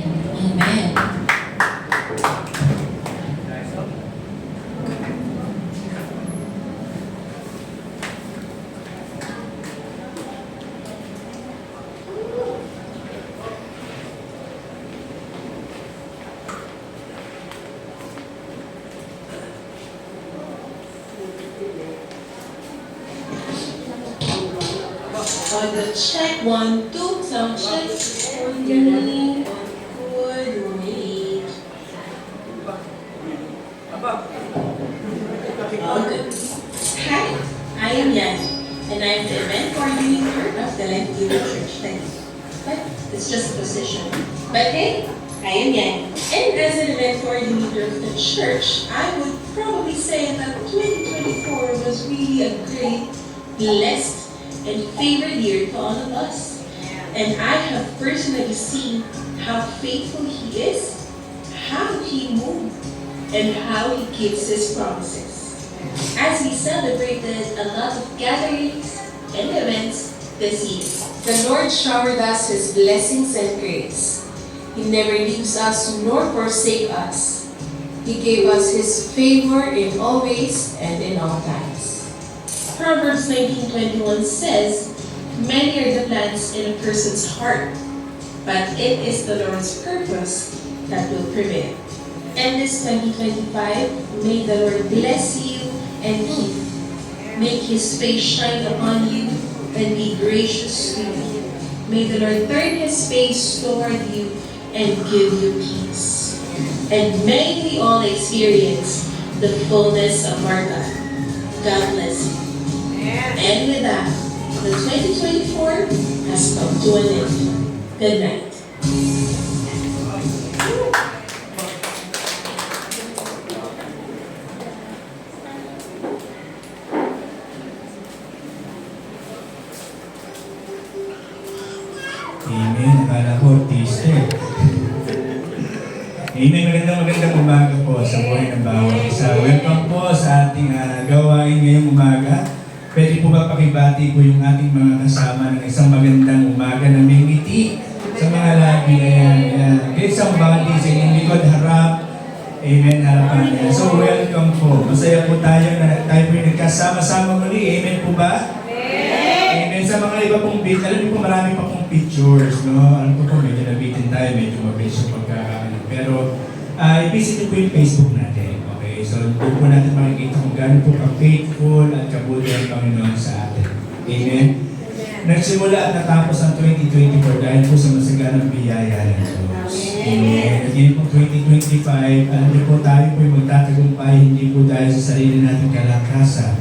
Amen. On the check, 1, 2, sound check. Good, wait. All good. Hi, I am Yan, and I am the event coordinator of the Life Giving Church. But it's just a position. But hey, I am Yan, and as an event coordinator of the church, I would probably say that 2024 was really a great, blessed, and favorite year to all of us. And I have personally seen how faithful He is, how He moved, and how He keeps His promises. As we celebrated a lot of gatherings and events this year, the Lord showered us His blessings and grace. He never leaves us nor forsakes us. He gave us His favor in all ways and in all times. Proverbs 19:21 says, "Many are the plans in a person's heart, but it is the Lord's purpose that will prevail." And this 2025, may the Lord bless you and keep you. Make His face shine upon you and be gracious to you. May the Lord turn His face toward you and give you peace. And may we all experience the fullness of our God. God bless you. And with that, the 2024 has come to an end. Good night. Amen. Akala ko, Tuesday. Amen. Magandang umaga po sa buhay ng bawat isa. Welcome po sa ating gawain ngayong umaga. Pwede po ba pakibati po yung ating mga kasama ng isang magandang umaga na may ngiti sa mga labi. Ayan. Great somebody sa inyong likod, harap. Amen. Harapan niya. So welcome po. Masaya po tayo na tayo po yung nagkasama-sama muli. Amen po ba? Amen. Sa mga iba pong bit, alam niyo po marami pa pong pictures, no? Alam ko po, medyo nabitin tayo, medyo mabilis yung pagkakaano. Pero, i-visit niyo po yung Facebook natin. Okay? So, doon po natin makikita kung gaano po ka-faithful at kabuti ang Panginoon sa atin. Amen? Nagsimula at natapos ang 2024 dahil po sa masaganang biyaya ng Diyos. Amen. At yun po 2025, alam niyo po tayo po yung magtatagumpay, hindi po dahil sa sarili nating kalakasan,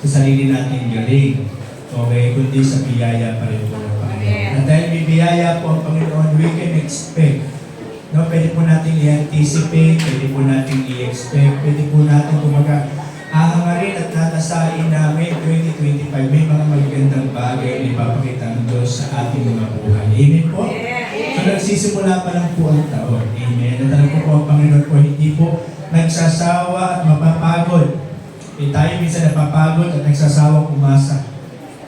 sa sarili nating galing. Okay, kundi sa biyaya pa rin po ng Panginoon. At dahil may biyaya po ang Panginoon, we can expect. No, pwede po natin i-anticipate, pwede po natin i-expect, pwede po natin kumaga ahangarin at natasain namin 2025 may mga magagandang bagay na ipapakita ng Diyos sa ating mga buhay. Amen po? So nagsisimula pa lang po ang taon. Amen. At alam ko po ang Panginoon po hindi po nagsasawa at mapapagod. Tayo minsan napapagod at nagsasawang umasa.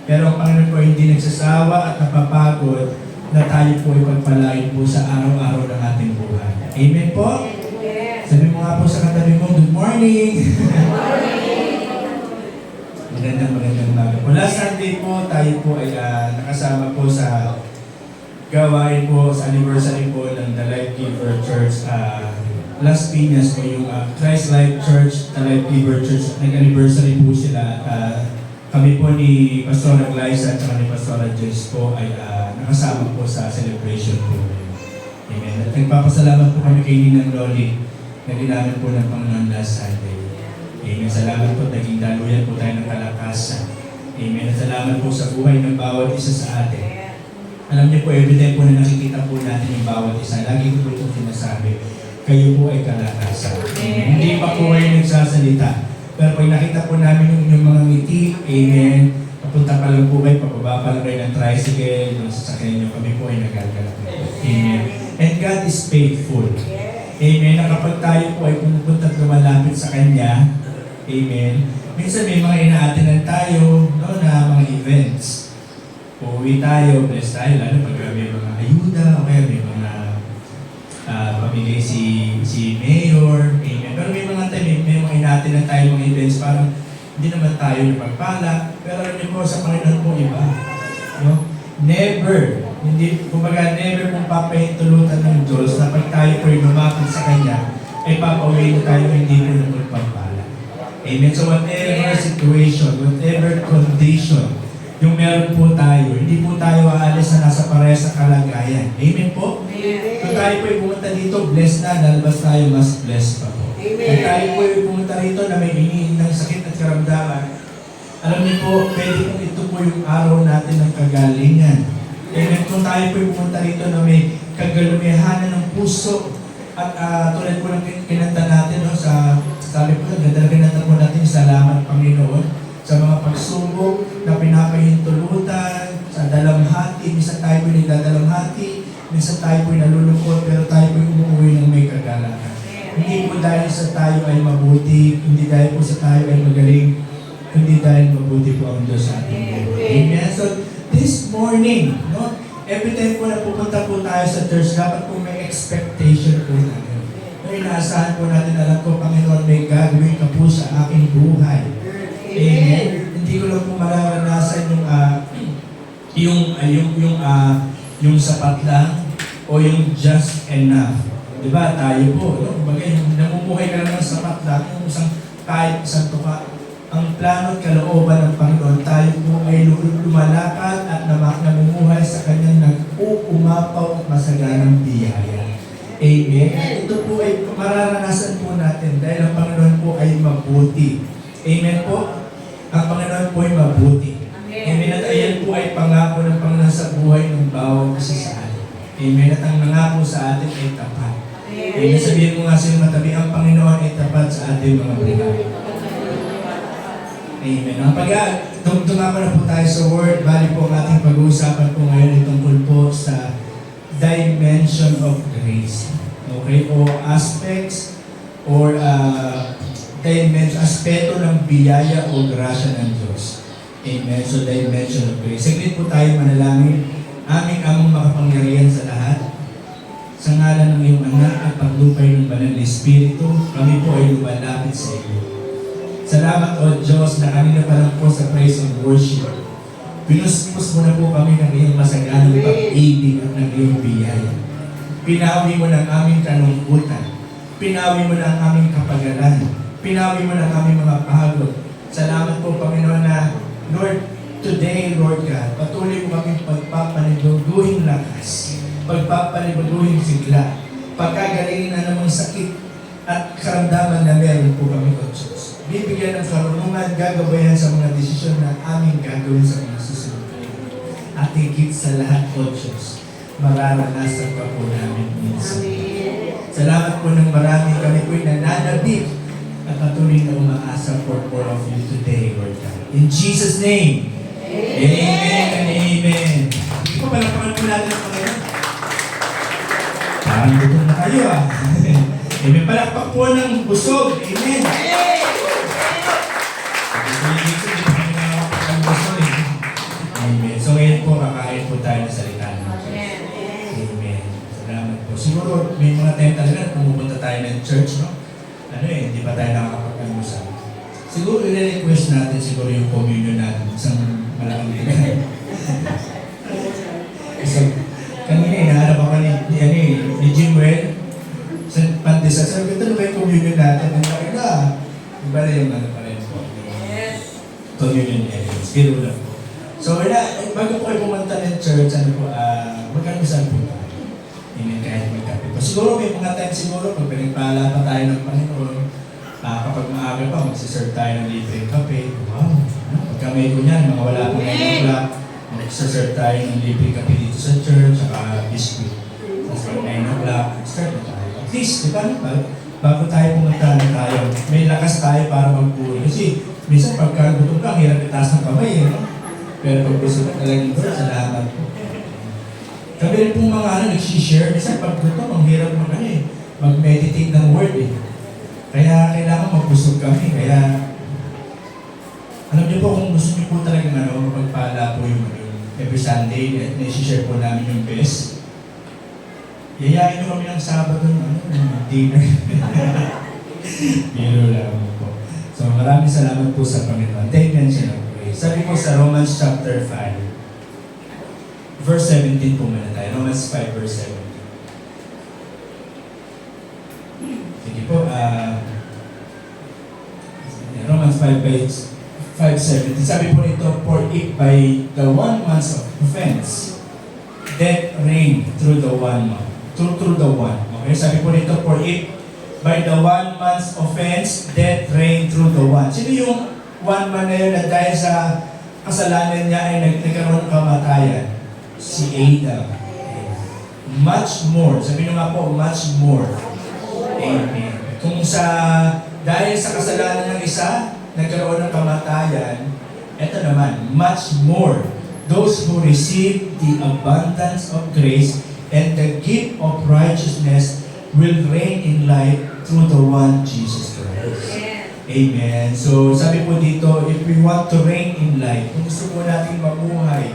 Pero ang Panginoon po hindi nagsasawa at napapagod na tayo po ipagpalain po sa araw-araw ng ating buhay. Amen po? Sabi mo nga po sa katabi mo, good morning! Magandang umaga po. Last Sunday po, tayo po ay nakasama po sa gawain po sa anniversary po ng The Life Giver Church. Las Piñas po yung Christ Life Church, The Life Giver Church. Nag-anniversary po sila. Kami po ni Pastora Glyza at ni Pastora Jess po ay nakasama po sa celebration po. Amen. At nagpapasalamat po kami kay Ninang Loli na ginamit po ng Panginoon last Sunday. Amen. Salamat po, naging daluyan po tayo ng kalakasan. Amen. At salamat po sa buhay ng bawat isa sa atin. Alam niyo po, everyday po na nakikita po natin yung bawat isa, lagi ko po itong sinasabi, kayo po ay kalakasan. Amen. Hindi pa po kayo nagsasalita. Pero pag nakita po namin yung inyong mga ngiti, amen, papunta pa lang po kayo, pababa pa lang kayo ng tricycle, yung sasakyan nyo, kami po ay nagagalap. Amen. And God is faithful. Amen. Na kapag tayo po ay pumupunta at lumalapit sa Kanya, amen, minsan may mga inaatinan tayo, no, na mga events. Uuwi tayo, bless tayo, lalo pag may mga ayuda, o kaya may mga pamigay si Mayor, amen. Pero may mga time, may mga natin na tayo mga events, parang hindi naman tayo napagpala. Pero alam niyo po, sa Panginoon po iba. No? Never, hindi, kumbaga never kung papahintulutan ng Diyos na pag tayo po lumapit sa Kanya, ay papawin tayo hindi po na magpagpala. Amen. So whatever situation, whatever condition, yung meron po tayo, hindi po tayo aalis na nasa parehas sa kalagayan. Amen po? Kung tayo po ay pumunta dito, blessed na, lalabas tayo, mas blessed pa po. Kung tayo po ay pumunta rito na may iniin ng sakit at karamdaman, alam niyo po, pwede kung ito po yung araw natin ng kagalingan. Amen. Kung tayo po ay pumunta rito na may kagalumihanan ng puso, at tulad po ng kinanta natin, no, sabi po, kinanta po natin, salamat Panginoon, sa mga pagsubok na pinapahintulutan, sa dalamhati, minsan tayo po'y nagdadalamhati, minsan tayo po'y nalulungkot, pero tayo po'y umuwi ng may kagalakan. Hindi po dahil sa tayo ay mabuti, hindi dahil po sa tayo ay magaling, hindi dahil mabuti po ang Diyos sa ating buhay. Amen? So, this morning, no, every time po na pupunta po tayo sa church, dapat po may expectation po natin. No, inaasahan po natin, alam ko, Panginoon, may gagawin ka po sa aking buhay. Amen. Hindi ko lang po mararanasan yung sapat lang o yung just enough. Diba? Tayo po, no? Kumbaga, yung namumuhay ka lang ng sapat lang, yung isang tuka. Ang plano at kalooban ng Panginoon, tayo po ay lumalakad at namumuhay sa kanyang nag-uumapaw at masaganang biyaya. Amen. Ito po ay mararanasan po natin dahil ang Panginoon po ay mabuti. Amen po. Ang Panginoon po ay mabuti. Amen. At ayan po ay pangako ng Panginoon sa buhay ng bawat isa sa atin. Amen. At ang nangako sa atin ay tapat. Amen. Sabihin mo nga sa iyong matabi, ang Panginoon ay tapat sa ating mga buhay. Amen. Ang tungtungako na po tayo sa Word, bali po ang ating pag-uusapan po ngayon ay tungkol po sa dimension of grace. Okay? O aspects or aspeto ng biyaya o grasya ng Diyos. Amen. So, dimension of grace. Saglit po tayo manalangin. Aming among makapangyarihan sa lahat. Sa ngalan ng iyong anak at paglupay ng banal na Espiritu, kami po ay lumalapit sa iyo. Salamat o Diyos na kanina pa lang po sa praise and worship. Pinuspos mo na po kami ng iyong masaganang pag-ibig at ng iyong biyaya. Pinawi mo ng aming kalungkutan. Pinawi mo ng aming kapagalan. Pinawi mo na kami mga pagod. Salamat po, Panginoon, na Lord, today, Lord God, patuloy mo kami pagpapaniguguhing lakas, pagpapaniguguhing sigla, pagkagalingin na namang sakit at karamdaman na meron po kami, O Diyos. Bibigyan ng karunungan, gagabayan sa mga desisyon na aming gagawin sa mga susunod. At higit sa lahat, O Diyos, mararanasan pa po namin minsan. Salamat po ng marami kami po'y nananabik at patuloy na umaasa for more of you today, Lord God. In Jesus' name, Amen and Amen. Hindi ko palapakan po natin ang Panginoon. Parang gutom na kayo Amen. Palakpak po ng busog. Amen. Amen. So ngayon po, kakain po tayo ng salita ng Diyos. Amen. Salamat po. Siguro may mga time talaga pumupunta tayo ng church, no? Hindi pa tayo nakakapag-almusal. Siguro i-request natin siguro yung communion natin, isang malaking tingnan. So, kanina hinahanap ako ni Jimwell sa pandesal. Sabi ko, ito na ba yung communion natin? Ang laki na. Iba na yung pa rin po. Communion elements. Biro lang po. So, bago po kayo pumunta ng church, mag-almusal po tayo. Hindi kahit magkape po. Siguro may mga time siguro, pag pinagpala pa tayo ng Panginoon, kapag maaga pa, magsiserve tayo ng libreng kape. Wow! Pagka may kunyan, mga wala pong 9 o'clock, magsiserve tayo ng libreng kape dito sa church, saka biscuit. Tapos pag 9 o'clock, start na tayo. At least, di ba? Bago tayo pumunta na tayo, may lakas tayo para magpuri. Kasi minsan pagka gutom ka, hirap itaas ng kamay. Pero pag gusto ka talagang Lord, salamat po. Kami rin pong mga nagsishare, minsan pag gutom, ang hirap mag-meditate ng word Kaya kailangan magbusog kami. Kaya, alam niyo po kung gusto niyo po talagang magpala po yung every Sunday, nagsishare po namin yung best. Yayain nyo kami ng Sabado ng dinner. Biro lang po. So maraming salamat po sa Panginoon. Take mention of praise. Sabi po sa Romans chapter 5, verse 17 po muna tayo. Romans 5 verse 17. Sige po, Romans 5:17. Sabi po nito, for if by the one man's offense, death reigned through the one man. Through the one. Okay, sabi po nito, for if by the one man's offense, death reigned through the one. Sino yung one man na yun na dahil sa kasalanan niya ay nagkaroon ng kamatayan? Si Adam. Much more. Sabi nyo nga po, much more. Amen. Kung dahil sa kasalanan ng isa, nagkaroon ng kamatayan, eto naman, much more. Those who receive the abundance of grace and the gift of righteousness will reign in life through the one Jesus Christ. Amen. So sabi po dito, if we want to reign in life, kung gusto po natin mabuhay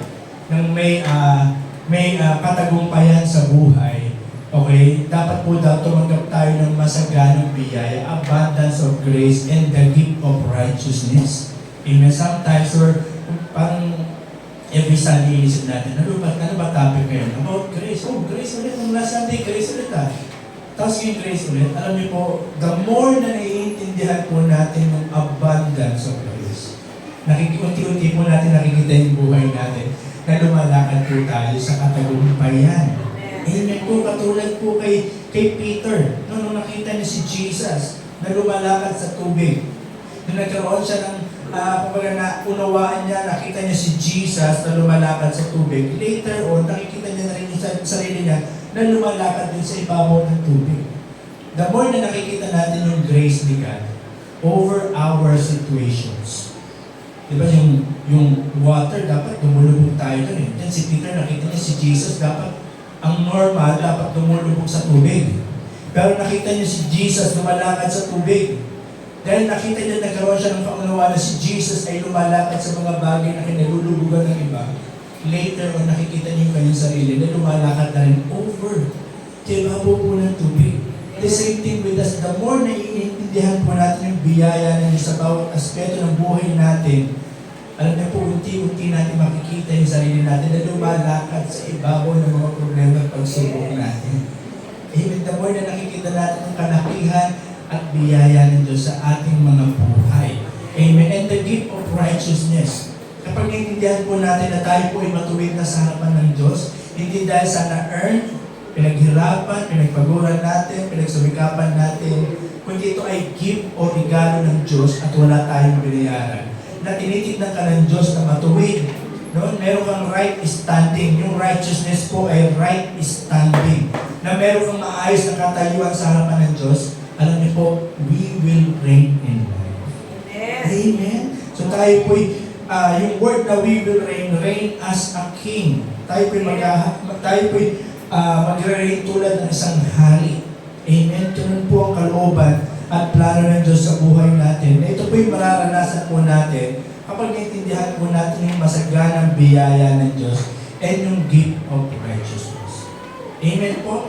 ng may katagumpayan sa buhay, okay, dapat po tumanggap tayo ng masaganang biyaya, abundance of grace, and the gift of righteousness. Amen. Sometimes, parang every Sunday inisip natin, ano ba topic ngayon? About grace. Oh, grace ulit. Nung last Sunday, grace ulit Tapos yung grace ulit, alam niyo po, the more na naiintindihan po natin ng abundance of grace, unti-unti po natin nakikita yung buhay natin na lumalakad po tayo sa katagumpayan. Amen po, katulad po kay Peter, nung nakita niya si Jesus na lumalakad sa tubig. Nung nagkaroon siya ng, kumbaga na unawaan niya, nakita niya si Jesus na lumalakad sa tubig. Later on, nakikita niya na rin sa sarili niya na lumalakad din sa ibabaw ng tubig. The more na nakikita natin yung grace ni God over our situations. Diba yung water, dapat dumulubog tayo doon eh. Then si Peter, nakita niya si Jesus, dapat ang normal, dapat dumulubog sa tubig. Pero nakita niya si Jesus lumalakad sa tubig. Dahil nakita niya nagkaroon siya ng pangunawa na si Jesus ay lumalakad sa mga bagay na kinalulubugan ng iba. Later on, nakikita niyo yung kanyang sarili na lumalakad na rin over. Diba po ng tubig? The same thing with us. The more na iintindihan po natin yung biyaya na sa bawat aspeto ng buhay natin, alam niyo po, unti-unti natin makikita yung sarili natin na lumalakad sa ibabaw ng mga problema at pagsubok natin. Even the more na nakikita natin ang kalakihan at biyaya ng Diyos sa ating mga buhay. Amen. And the gift of righteousness. Kapag naiintindihan po natin na tayo po ay matuwid na sa harapan ng Diyos, hindi dahil sa na-earn, pinaghirapan, pinagpaguran natin, pinagsumikapan natin, kundi ito ay gift o regalo ng Diyos at wala tayong binayaran. Na tinitignan ka ng Diyos na matuwid. No? Meron kang right standing. Yung righteousness po ay right standing. Na meron kang maayos na katayuan sa harapan ng Diyos, alam niyo po, we will reign in life. Amen. So tayo po yung word na we will reign as a king. Tayo po magre-reign tulad ng isang hari. Amen. Ganun po ang kalooban at plano ng Diyos sa buhay natin. Ito po yung mararanasan po natin kapag naintindihan po natin yung masaganang biyaya ng Diyos and yung gift of righteousness. Amen po.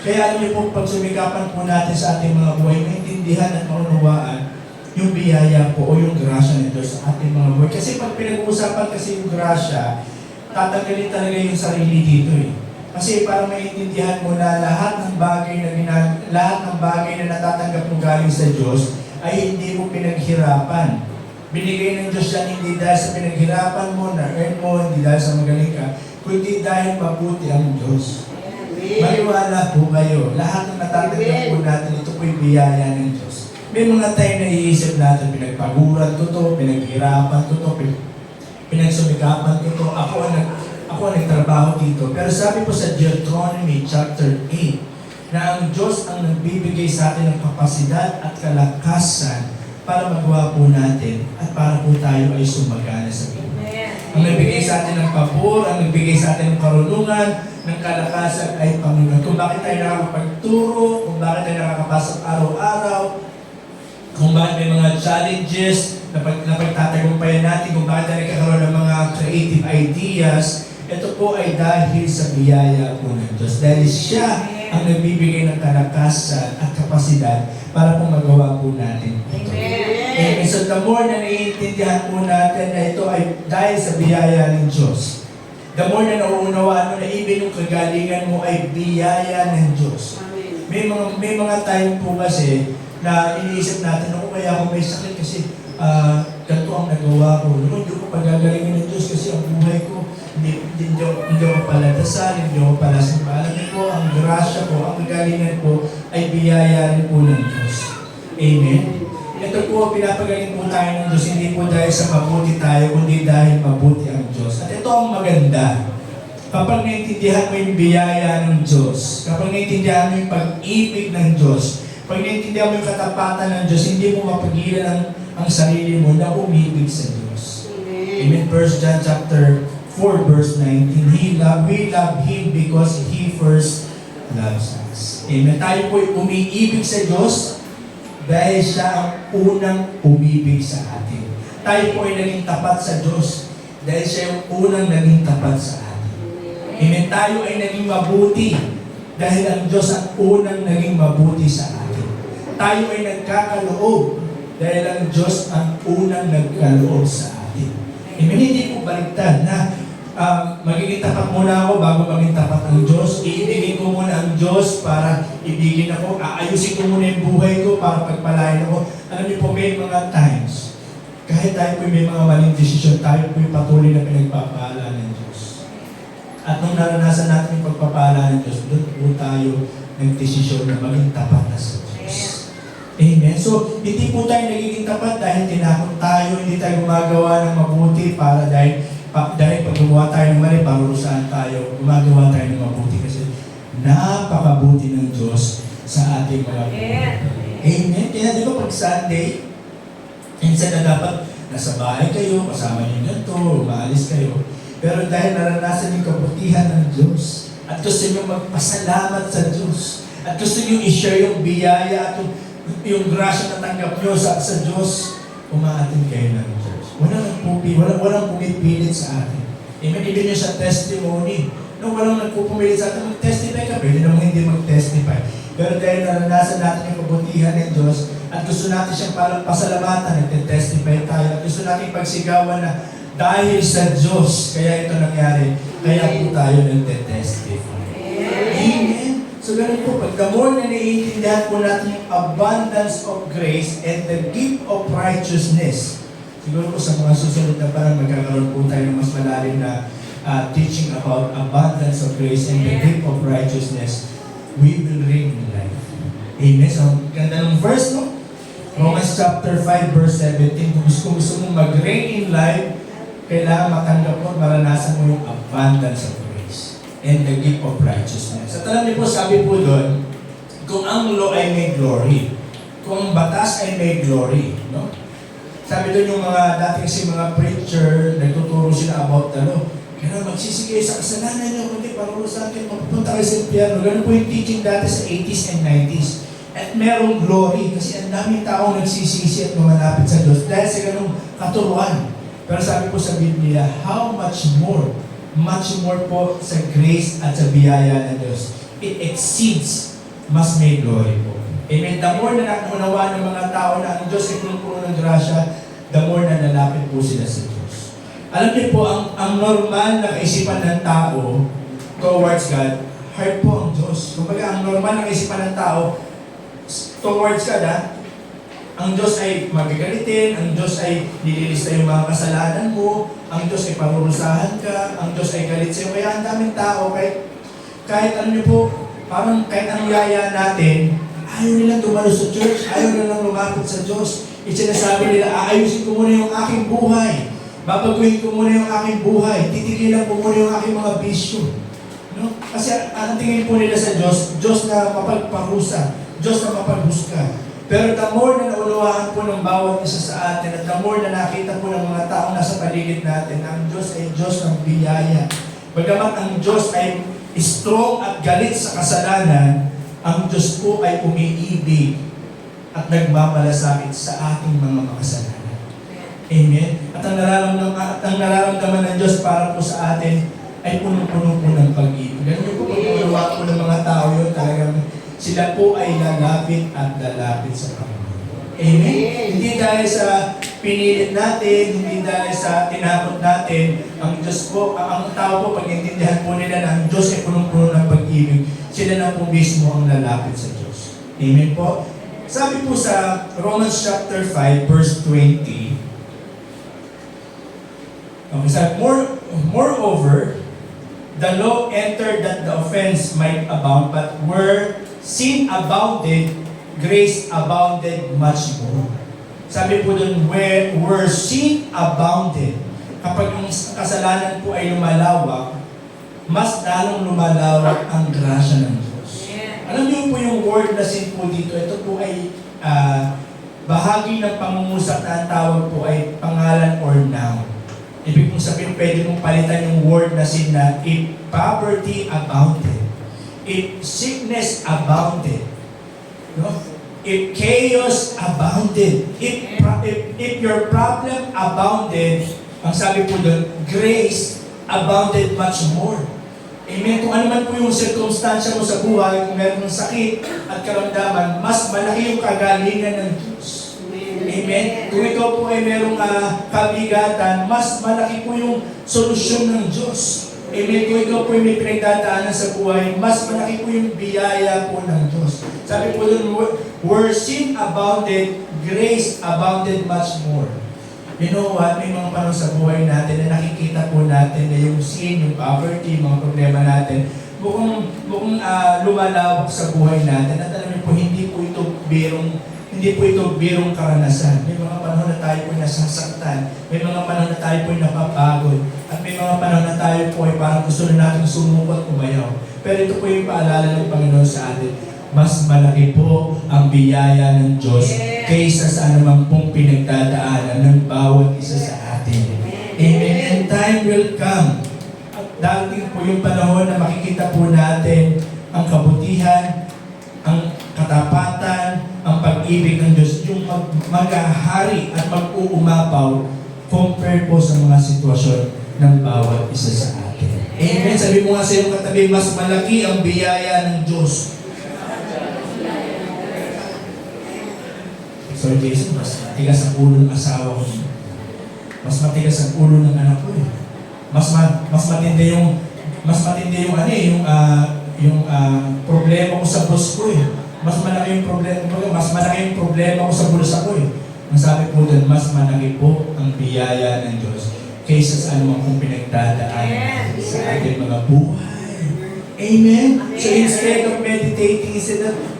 Kaya alam niyo po, pag sumikapan po natin sa ating mga buhay, maintindihan at maunawaan yung biyaya po o yung grasya ng Diyos sa ating mga buhay. Kasi pag pinag-uusapan kasi yung grasya, tatanggalin talaga yung sarili dito eh. Kasi para maintindihan mo na lahat ng bagay na natatanggap mo galing sa Diyos ay hindi mo pinaghirapan. Binigay ng Diyos yan hindi dahil sa pinaghirapan mo, na-earn mo, hindi dahil sa magaling ka, kundi dahil mabuti ang Diyos. Maniwala po kayo, lahat ng natatanggap po natin, ito po yung biyaya ng Diyos. May mga tayo na iisip natin, pinagpaguran ko to, pinaghirapan ko to, pinagsumikapan ko to, ako ang nagtrabaho dito. Pero sabi po sa Deuteronomy chapter 8, na ang Diyos ang nagbibigay sa atin ng kapasidad at kalakasan para magawa po natin at para po tayo ay sumagana sa buhay. Ang nagbigay sa atin ng pabor, ang nagbigay sa atin ng karunungan, ng kalakasan ay Panginoon. Kung bakit tayo nakakapagturo, kung bakit tayo nakakapasok araw-araw, kung bakit may mga challenges na pagtatagumpayan natin, kung bakit tayo nagkakaroon ng mga creative ideas, Ito po ay dahil sa biyaya po ng Diyos. Dahil siya ang nagbibigay ng kalakasan at kapasidad para po magawa po natin ito. Amen. So the more na naiintindihan po natin na ito ay dahil sa biyaya ng Diyos, the more na nauunawaan mo na even yung kagalingan mo ay biyaya ng Diyos. May mga time po kasi na iniisip natin, ako kaya ako may sakit kasi ganito ang nagawa ko. Hindi ko pagagalingin ng Diyos kasi ang buhay ko, hindi ako pala dasal, hindi ako pala simba. Alam niyo po, ang grasya ko, ang kagalingan ko ay biyaya rin po ng Diyos. Amen? Ito po, pinapagaling po tayo ng Diyos, hindi po dahil sa mabuti tayo, kundi dahil mabuti ang Diyos. At ito ang maganda. Kapag naintindihan mo yung biyaya ng Diyos, kapag naintindihan mo yung pag-ibig ng Diyos, pag naintindihan mo yung katapatan ng Diyos, hindi mo mapagilan ang sarili mo na umibig sa Diyos. Amen. 1 John chapter 4 verse 19, we love Him because He first loves us. Amen. Tayo po umiibig sa Diyos dahil siya ang unang umibig sa atin. Tayo po ay naging tapat sa Diyos dahil siya yung unang naging tapat sa atin. Amen. Tayo ay naging mabuti dahil ang Diyos ang unang naging mabuti sa atin. Tayo ay nagkakaloob dahil ang Diyos ang unang nagkaloob sa atin. Amen. Hindi po baliktad na magiging tapat muna ako bago maging tapat ang Diyos. Iibigin ko muna ang Diyos para ibigin ako. Aayusin ko muna yung buhay ko para pagpalain ako. Alam niyo po, may mga times, kahit tayo po may mga maling desisyon, tayo po yung patuloy na pinagpapala ng Diyos. At nung naranasan natin yung pagpapala ng Diyos, doon po tayo nagdesisyon na maging tapat na sa Diyos. Amen. So, hindi po tayo nagiging tapat dahil tinakot tayo, hindi tayo gumagawa ng mabuti para dahil pag gumawa tayo ng mali, parurusahan tayo, gumagawa tayo ng mabuti kasi napakabuti ng Diyos sa ating mga buhay. Amen. Kaya di ba pag Sunday, minsan na dapat nasa bahay kayo, kasama niyo ganito, umaalis kayo. Pero dahil naranasan yung kabutihan ng Diyos at gusto niyo magpasalamat sa Diyos at gusto niyo i-share yung biyaya at yung grasya na tanggap niyo sa Diyos, umaatin kayo ng Diyos. Walang pumipilit sa atin. Amen. Ibig niyo sa testimony. No, walang nagpupumilit sa atin. Mag-testify ka, pwede naman hindi mag-testify. Pero dahil naranasan natin yung kabutihan ng Diyos at gusto natin siyang parang pasalamatan, nagte-testify tayo at gusto natin pagsigawan na dahil sa Diyos, kaya ito nangyari, kaya po tayo nagte-testify. Amen. So ganun po, pag the more na naiintindihan po natin yung abundance of grace and the gift of righteousness, siguro po sa mga susunod na parang magkakaroon po tayo ng mas malalim na teaching about abundance of grace and the gift of righteousness, we will reign in life. Amen. So, ganda ng verse, no? Romans chapter 5 verse 17, kung gusto mong mag-reign in life, kailangan matanggap mo, maranasan mo yung abundance of grace and the gift of righteousness. At alam niyo po, sabi po doon, kung ang law ay may glory, kung ang batas ay may glory, no? Sabi doon yung mga dating si mga preacher, nagtuturo sila about the law. Kaya magsisigay sa kasalanan niyo, kundi parulo sa atin, mapupunta kayo sa impyerno. Ganun po yung teaching dati sa 80s and 90s. At merong glory, kasi ang daming taong nagsisisi at lumalapit sa Diyos dahil sa ganung katuruan. Pero sabi po sa Biblia, how much more po sa grace at sa biyaya ng Diyos. It exceeds mas may glory po. Amen. The more na nakunawa ng mga tao na ang Diyos ay puno ng grasya, the more na nalapit po sila sa Diyos. Alam niyo po, ang normal na kaisipan ng tao towards God, hard po ang Diyos. Kumbaga, ang normal na kaisipan ng tao towards God, ang Diyos ay magagalitin, ang Diyos ay nililista yung mga kasalanan mo, ang Diyos ay parurusahan ka, ang Diyos ay galit sa'yo. Kaya ang daming tao, kahit ano niyo po, parang kahit ang yaya natin, ayaw nilang dumalo sa church, ayaw nilang lumapit sa Diyos. Sinasabi nila, aayusin ko muna yung aking buhay. Babaguhin ko muna yung aking buhay. Titigilan ko muna yung aking mga bisyo. No? Kasi ang tingin po nila sa Diyos, Diyos na mapagparusa, Diyos na mapaghusga. Pero the more na naunawaan po ng bawat isa sa atin at the more na nakita po ng mga taong nasa paligid natin, ang Diyos ay Diyos ng biyaya. Bagamat ang Diyos ay strong at galit sa kasalanan, ang Diyos po ay umiibig at nagmamalasakit sa ating mga makasalanan. Amen? At ang nararamdaman ng Diyos para po sa atin ay punong-puno po ng pag-ibig. Ganun po pagmulawa po ng mga tao yun, talagang sila po ay lalapit at lalapit sa Panginoon. Amen? Hindi dahil sa pinilit natin, hindi dahil sa tinakot natin, ang Diyos po, ang tao po, pag intindihan po nila na ang Diyos ay punong-puno ng pag-ibig, sila na po mismo ang lalapit sa Diyos. Amen po? Sabi po sa Romans chapter 5, verse 20, okay, sabi, moreover, the law entered that the offense might abound, but where sin abounded, grace abounded much more. Sabi po dun, where sin abounded, kapag yung kasalanan po ay lumalawak, mas lalong lumalawak ang grasya ng Diyos. Alam niyo po yung word na sin po dito, ito po ay bahagi ng pangungusap na ang tawag po ay pangalan or noun. Ibig kong sabihin, pwede mong palitan yung word na sin na if poverty abounded, if sickness abounded, no? If chaos abounded, if your problem abounded, ang sabi po doon, grace abounded much more. Amen. Kung ano man po yung circumstansya mo sa buhay, kung meron ng sakit at karamdaman, mas malaki yung kagalingan ng Diyos. Amen. Kung ikaw po ay merong kabigatan, mas malaki po yung solusyon ng Diyos. Amen. Kung ikaw po ay may pinagdadaanan sa buhay, mas malaki po yung biyaya po ng Diyos. Sabi po dun, where sin abounded, grace abounded much more. You know what? May mga panahon sa buhay natin na nakikita po natin na yung sin, yung poverty, mga problema natin, mukhang lumalawak sa buhay natin. At alam niyo po, hindi po ito birong karanasan. May mga panahon na tayo po nasasaktan. May mga panahon na tayo po napapagod. At may mga panahon na tayo po ay parang gusto na natin sumuko at umayaw. Pero ito po yung paalala ng Panginoon sa atin. Mas malaki po ang biyaya ng Diyos kaysa sa anumang pong pinagdadaanan ng bawat isa sa atin. Amen. And time will come. At darating po yung panahon na makikita po natin ang kabutihan, ang katapatan, ang pag-ibig ng Diyos, yung maghahari at mag-uumapaw compare po sa mga sitwasyon ng bawat isa sa atin. Amen. Sabi mo nga sa iyong katabi, mas malaki ang biyaya ng Diyos. So Jason, mas matigas ang ulo ng asawa ko. Mas matigas ang ulo ng anak ko. Mas matindi yung problema ko sa boss ko. Mas malaki yung problema ko sa bulsa ko. Ang sabi po doon, mas malaki po ang biyaya ng Diyos kaysa sa anumang kung pinagdadaanan sa ating mga buhay. Amen? So instead of meditating,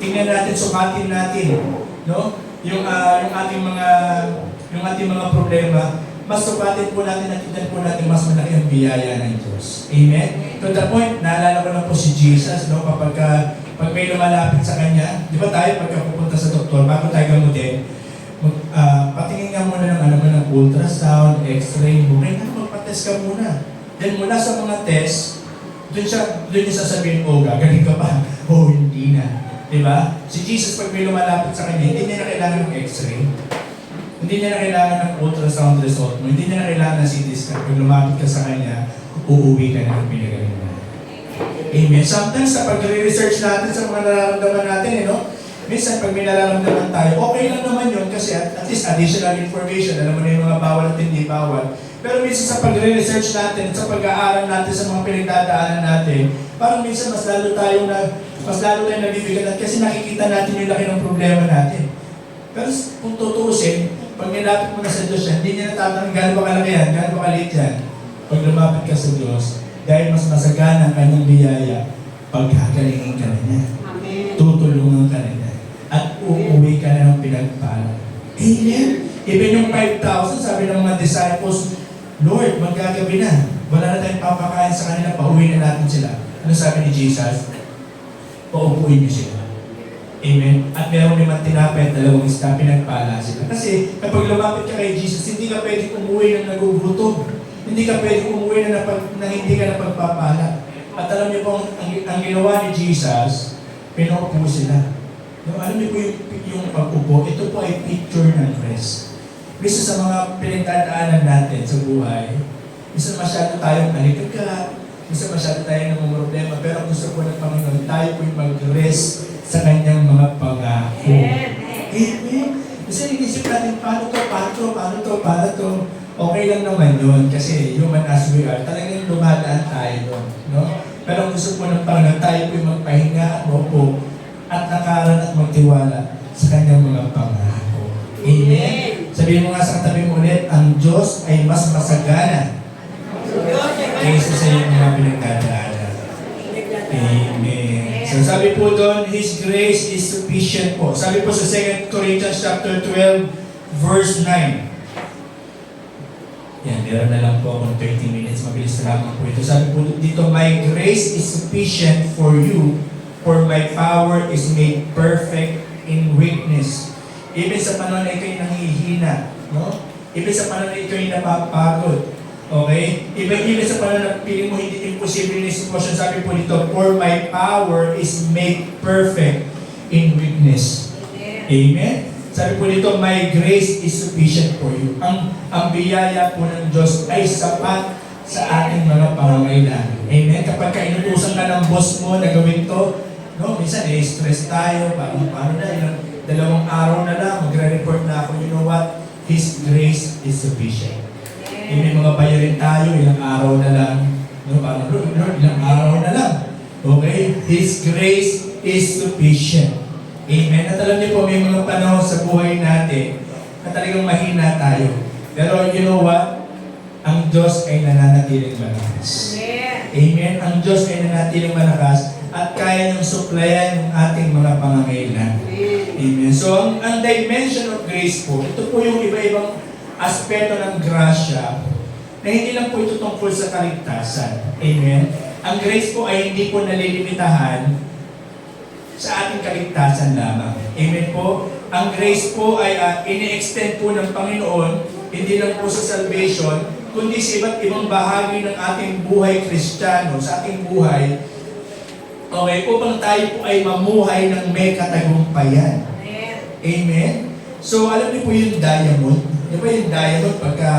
tingnan natin, sukatin natin, no? Yung ating mga problema, mas sukatin po natin at tignan po natin mas malaki ang biyaya ng Diyos. Amen? To the point, naalala ko na po si Jesus, no? Pag may lumalapit sa Kanya, di ba tayo pagka pupunta sa doktor, bago tayo gamutin, patingin nga muna ng ultrasound, x-ray, bukay na, magpa-test ka muna. Then mula sa mga test, doon niya sasabihin, gagaling ka pa. Hindi na. Diba? Si Jesus, pag may lumalapit sa Kanya, hindi niya na kailangan ng x-ray. Hindi niya na kailangan ng ultrasound result mo. Hindi niya na kailangan ng CT scan. Pag lumapit ka sa Kanya, uuwi ka na ng pinagaling na. Amen. Sometimes, sa pag-research natin sa mga nararamdaman natin, minsan pag may nararamdaman tayo, okay lang naman yun kasi at least additional information. Alam mo na yung mga bawal at hindi bawal. Pero minsan sa pag-research natin, sa pag-aaral natin sa mga pinagdadaanan natin, parang minsan mas lalo tayong nabibigatan kasi nakikita natin yung laki ng problema natin. Pero kung tutuusin, pag nilapit mo na sa Diyos yan, hindi niya natatanong gaano ba kalaki yan, gaano ba kaliit yan. Pag lumapit ka sa Diyos, dahil mas masagana ang kanyang biyaya, pagkagalingin ka na niya. Tutulungan ka na niya. At uuwi ka na ng pinagpala. Amen? Even yung 5,000, sabi ng mga disciples, Lord, magagabi na. Wala na tayong papakain sa kanila, pauwi na natin sila. Ano sabi ni Jesus? Paupuin niyo sila. Amen? At meron naman tinapay at 2 isda, pinagpala sila. Kasi kapag lumapit ka kay Jesus, hindi ka pwedeng umuwi ng nagugutom. Hindi ka pwedeng umuwi na hindi ka napagpapala. At alam niyo po, ang ginawa ni Jesus, pinaupo sila. Alam niyo po yung pag-upo, ito po ay picture ng rest. Bisa sa mga pinagdadaanan natin sa buhay, bisa masyado tayong alikagad, Gusto masyado tayo ng problema, pero gusto po ng Panginoon, tayo po'y mag-rest sa kanyang mga pangako. Amen. Kasi inisip natin, paano to? Okay lang naman yun, kasi human as we are, talagang dumadaan tayo doon. No? Pero gusto po ng Panginoon, tayo po'y magpahinga at maupo at nakaran at magtiwala sa kanyang mga pangako. Amen. Sabihin mo nga sa katabi mo ulit, ang Diyos ay mas masagana kaysa sa iyong mga pinagdadaanan. Amen. So sabi po doon, His grace is sufficient po. Sabi po sa 2 Corinthians chapter 12, verse 9. Yan, meron na lang po akong 30 minutes. Mabilis na lang po ito. Sabi po dito, my grace is sufficient for you, for my power is made perfect in weakness. Even sa panahon na ito'y nangihina, no? Even sa panahon na ito'y napapagod. Okay? Even sa panahon na piling mo hindi imposible na sitwasyon, sabi po dito, for my power is made perfect in weakness. Amen? Sabi po dito, my grace is sufficient for you. Ang biyaya po ng Diyos ay sapat sa ating mga pangangailangan. Amen? Kapag inutusan ka ng boss mo na gawin to, no? Minsan stress tayo, paano na, 2 araw na lang, magre-report na ako, you know what? His grace is sufficient. May mga bayarin tayo, ilang araw na lang. No, parang, Lord, ilang araw na lang. Okay? His grace is sufficient. Amen? At alam niyo po, may mga panahon sa buhay natin na talagang mahina tayo. Pero you know what? Ang Diyos ay nananatiling malakas. Amen? Ang Diyos ay nananatiling malakas at kaya niyong suplayan yung ating mga pangangailangan. Amen? So, ang dimension of grace po, ito po yung iba-ibang aspeto ng grasya na hindi lang po ito tungkol sa kaligtasan. Amen? Ang grace po ay hindi po nalilimitahan sa ating kaligtasan lamang. Amen po? Ang grace po ay ini-extend po ng Panginoon, hindi lang po sa salvation, kundi sa iba't ibang bahagi ng ating buhay Kristiyano, sa ating buhay, okay, upang tayo po ay mamuhay ng may katagumpayan. Amen? So, alam niyo po yung diamond. Di ba yung diamond, pagka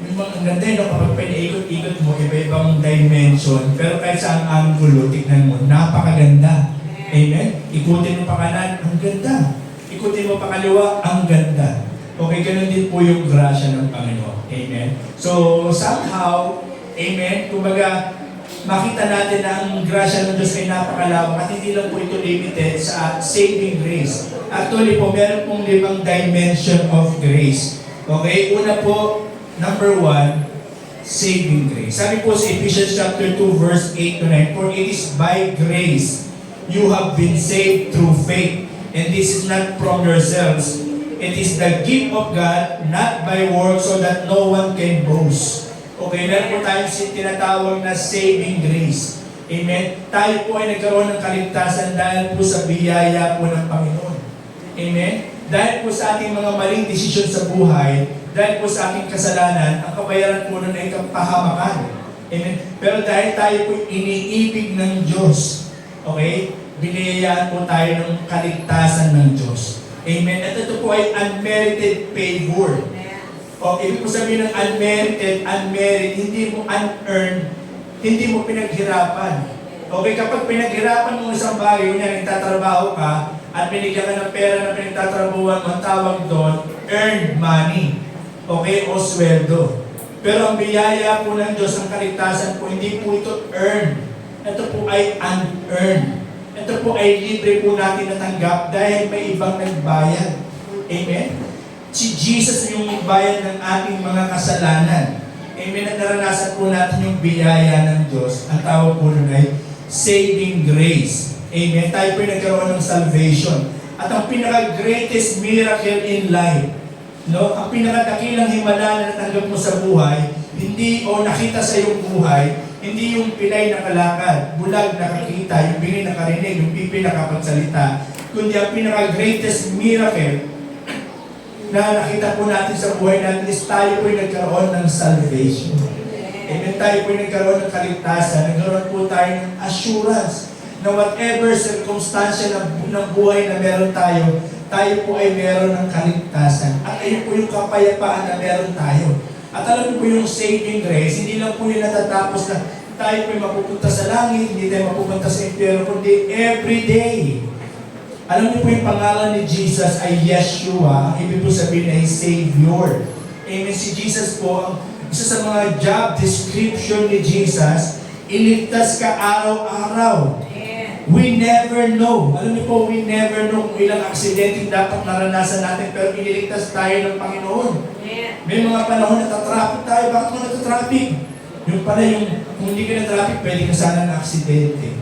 yung mga ang ganda yun, kapag pinaikot-ikot mo, iba-ibang dimension, pero kahit sa ang angulo, tignan mo, napakaganda. Amen? Ikutin mo pa kanan, ang ganda. Ikutin mo pa kaliwa, ang ganda. Okay, ganun din po yung grasya ng Panginoon. Amen? So, somehow, amen, kumbaga, makita natin na ang grasya ng Diyos ay napakalawak at hindi lang po ito limited sa saving grace. Actually po, meron pong 5 dimension of grace. Okay? Una po, number 1, saving grace. Sabi po sa Ephesians chapter 2, verse 8 to 9, for it is by grace you have been saved through faith, and this is not from yourselves. It is the gift of God, not by works, so that no one can boast. Okay, meron po tayong tinatawag na saving grace. Amen? Tayo po ay nagkaroon ng kaligtasan dahil po sa biyaya po ng Panginoon. Amen? Dahil po sa ating mga maling desisyon sa buhay, dahil po sa ating kasalanan, ang kabayaran po nun ay kapahamakan. Amen? Pero dahil tayo po iniibig ng Diyos, okay, biniyayaan po tayo ng kaligtasan ng Diyos. Amen? At ito po ay unmerited favor. O, ibig po sabihin ng unmerited, hindi mo unearned, hindi mo pinaghirapan. Okay, kapag pinaghirapan mo isang bagay, yun yan, nagtatrabaho ka, at binigyan ka ng pera na pinagtatrabuhan mo, ang tawag doon, earned money. Okay, o sweldo. Pero ang biyaya po ng Diyos, ang kaligtasan po, hindi po ito earned. Ito po ay unearned. Ito po ay libre po natin natanggap dahil may ibang nagbayad. Amen? Si Jesus yung nagbayad ng ating mga kasalanan. Amen? At naranasan po natin yung biyaya ng Diyos. Ang tawag po nun ay saving grace. Amen? Tayo po nagkaroon ng salvation. At ang pinaka-greatest miracle in life, no? Ang pinakadakilang himala na natanggap mo sa buhay, hindi o nakita sa iyong buhay, hindi yung pilay nakalakad, bulag nakakita, yung bingi nakarinig, yung pipi nakapagsalita, kundi ang pinaka-greatest miracle na nakita po natin sa buhay natin is tayo po'y nagkaroon ng salvation. Amen. Tayo po'y nagkaroon ng kaligtasan, nagkaroon po tayo ng assurance na whatever circumstansya ng buhay na meron tayo po ay meron ng kaligtasan. At ayun po yung kapayapaan na meron tayo. At alam niyo po yung saving grace, hindi lang po yun natatapos na tayo po'y mapupunta sa langit, hindi tayo mapupunta sa impyerno, kundi every day. Alam niyo po yung pangalan ni Jesus ay Yeshua, ang ibig po sabihin ay Savior. Amen. Si Jesus po, ang isa sa mga job description ni Jesus, iligtas ka araw-araw. We never know. Alam niyo po, we never know kung ilang aksidente dapat naranasan natin, pero iniligtas tayo ng Panginoon. May mga panahon na tatraffic tayo. Bakit mo natatraffic? Yung pala yung, kung hindi ka na-traffic, pwede ka sana na aksidente.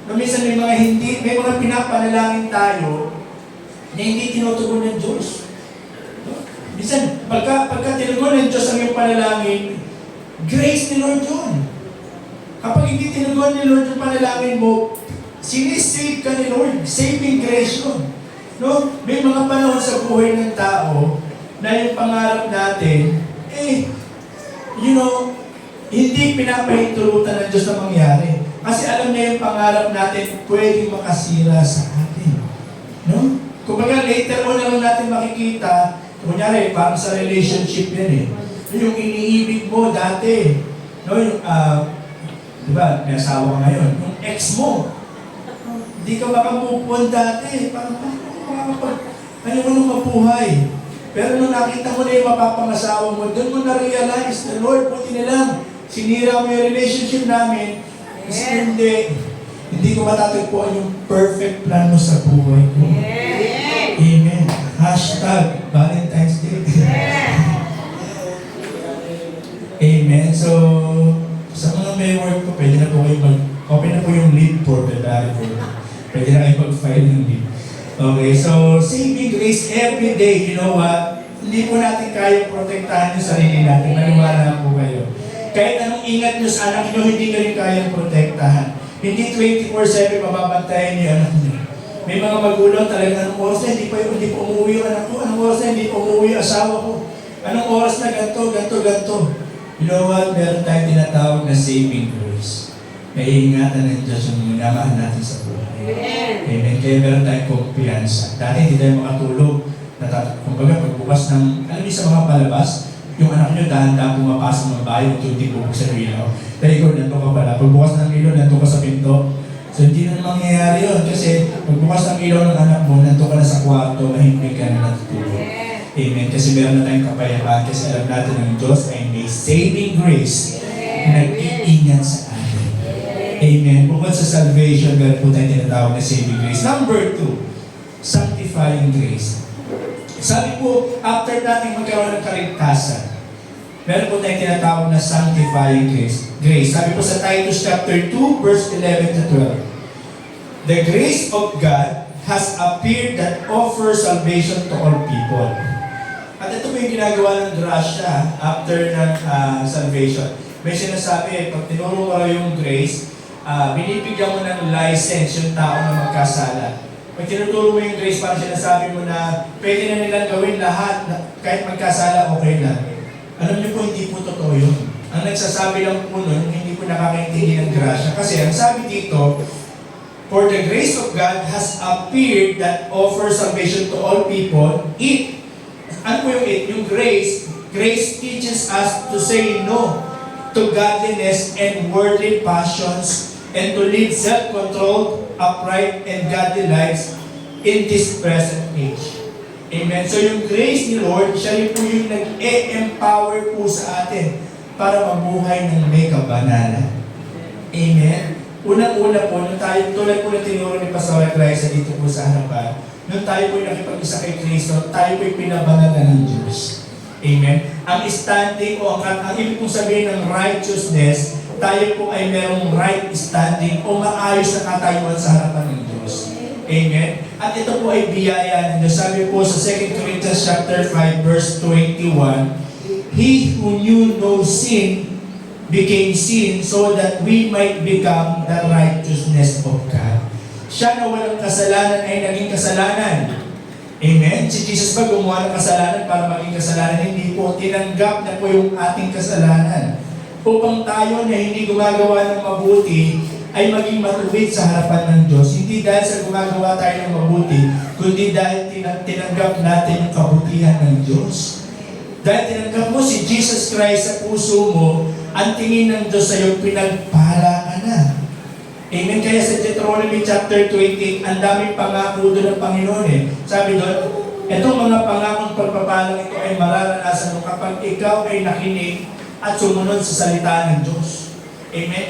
No, minsan may mga pinapanalangin tayo na hindi tinutugon ng Diyos. No? Minsan, pagka tinugon ng Diyos ang iyong panalangin, grace ni Lord yun. Kapag hindi tinugon ni Lord yung panalangin mo, sinisave ka ni Lord. Saving grace yun. No? May mga panahon sa buhay ng tao na yung pangarap natin, hindi pinapahintulutan ng Diyos na mangyari. Kasi alam niya yung pangarap natin, pwedeng makasira sa atin. No? Kumbaga, later on na lang natin makikita, kunyari, parang sa relationship yan yung iniibig mo dati. No? Yung, diba, may asawa ka ngayon. Yung ex mo, hindi ka makamove on dati. Parang, ayaw mo nung mabuhay. Pero nung nakita mo na yung mapapangasawa mo, doon mo na-realize na, Lord, buti na lang, sinira mo yung relationship namin, kasi hindi ko matatagpuan yung perfect plan mo sa buhay ko. Amen. Hashtag Valentine's Day. Amen. So, sa mga may work ko, pwede na po kayo open na po yung lead for February 4. Pwede na kayo mag-file yung lead. Okay, so saving grace every day, you know what? Hindi po natin kaya protektahan yung sarili natin. Maniwala po kayo. Kahit anong ingat nyo sa anak nyo, hindi nyo rin kayang protektahan. Hindi 24/7 mababantayan nyo yung anak nyo. May mga magulang talaga, anong oras na hindi pa umuwi yung anak ko, anong oras na hindi pa umuwi yung asawa ko, anong oras na ganito. You know what? Meron tayong tinatawag na saving grace. May ingatan ng Diyos yung minamahal natin sa buhay. Amen. Kaya meron tayong kumpiyansa. Dati hindi tayo makatulog. Kumbaga, pagbukas ng, alam niyo sa mga palabas, yung anak nyo dahan-dahan pumapasok ng bahay, unti-unti bubuksan ng ilaw. Dahil ikaw, nandun ka pala. Pagbukas ng ilaw, nandun ka sa pinto. So, hindi na mangyayari yun. Kasi, pagbukas ng ilaw ng anak mo, nandun ka na sa kwarto, mahimik ka na natutulog. Amen. Kasi meron na tayong kapayapaan. Kasi alam natin ng Diyos ay may saving grace na nag-iingat sa atin. Amen. Bukod sa salvation, meron po tayong tinatawag na saving grace. Number 2, sanctifying grace. Sabi po, after natin magkaroon ng kaligtasan, meron po tayong tinatawag na sanctifying grace. Sabi po sa Titus chapter 2, verse 11 to 12. The grace of God has appeared that offers salvation to all people. At ito po yung ginagawa ng grasya after ng salvation. May sinasabi, pag tinuro mo yung grace, binibigyan mo ng license yung tao na magkasala. Pag tinuturo mo yung grace, parang sinasabi mo na pwede na nilang gawin lahat, na kahit magkasala, okay lang. Alam niyo po, hindi po totoo yun. Ang nagsasabi lang po nun, hindi po nakakaintindi ng grasya. Kasi ang sabi dito, for the grace of God has appeared that offers salvation to all people. Ano po yung it? Yung grace teaches us to say no to godliness and worldly passions and to live self-controlled, upright, and godly lives in this present age. Amen. So yung grace ni Lord, siya rin po yung nag-e-empower po sa atin para mabuhay ng may kabanalan. Amen. Unang-una po, nung tayo, tulad po na tinuro ni Pastor Clarissa dito po sa harapan, nung tayo po nakipag-isa kay Kristo, tayo po pinabanalan ng Diyos. Amen. Ang standing o ang ibig pong sabihin ng righteousness, tayo po ay merong right standing o maayos na katayuan sa harapan ng Diyos. Amen. At ito po ay biyaya ng Diyos. Sabi po sa 2 Corinthians chapter 5 verse 21, He who knew no sin became sin so that we might become the righteousness of God. Siya na walang kasalanan ay naging kasalanan. Amen? Si Jesus ba gumawa ng kasalanan para maging kasalanan? Hindi po. Tinanggap na po yung ating kasalanan. Upang tayo na hindi gumagawa ng mabuti ay maging matuwid sa harapan ng Diyos. Hindi dahil sa gumagawa tayo ng mabuti, kundi dahil tinanggap natin yung kabutihan ng Diyos. Dahil tinanggap mo si Jesus Christ sa puso mo, ang tingin ng Diyos sa iyo, pinagpala ka na. Amen? Kaya sa Deuteronomy chapter 28, ang daming pangako doon ng Panginoon eh. Sabi doon, itong mga pangakong pagpapalang ito ay mararanasan mo kapag ikaw ay nakinig at sumunod sa salita ng Diyos. Amen?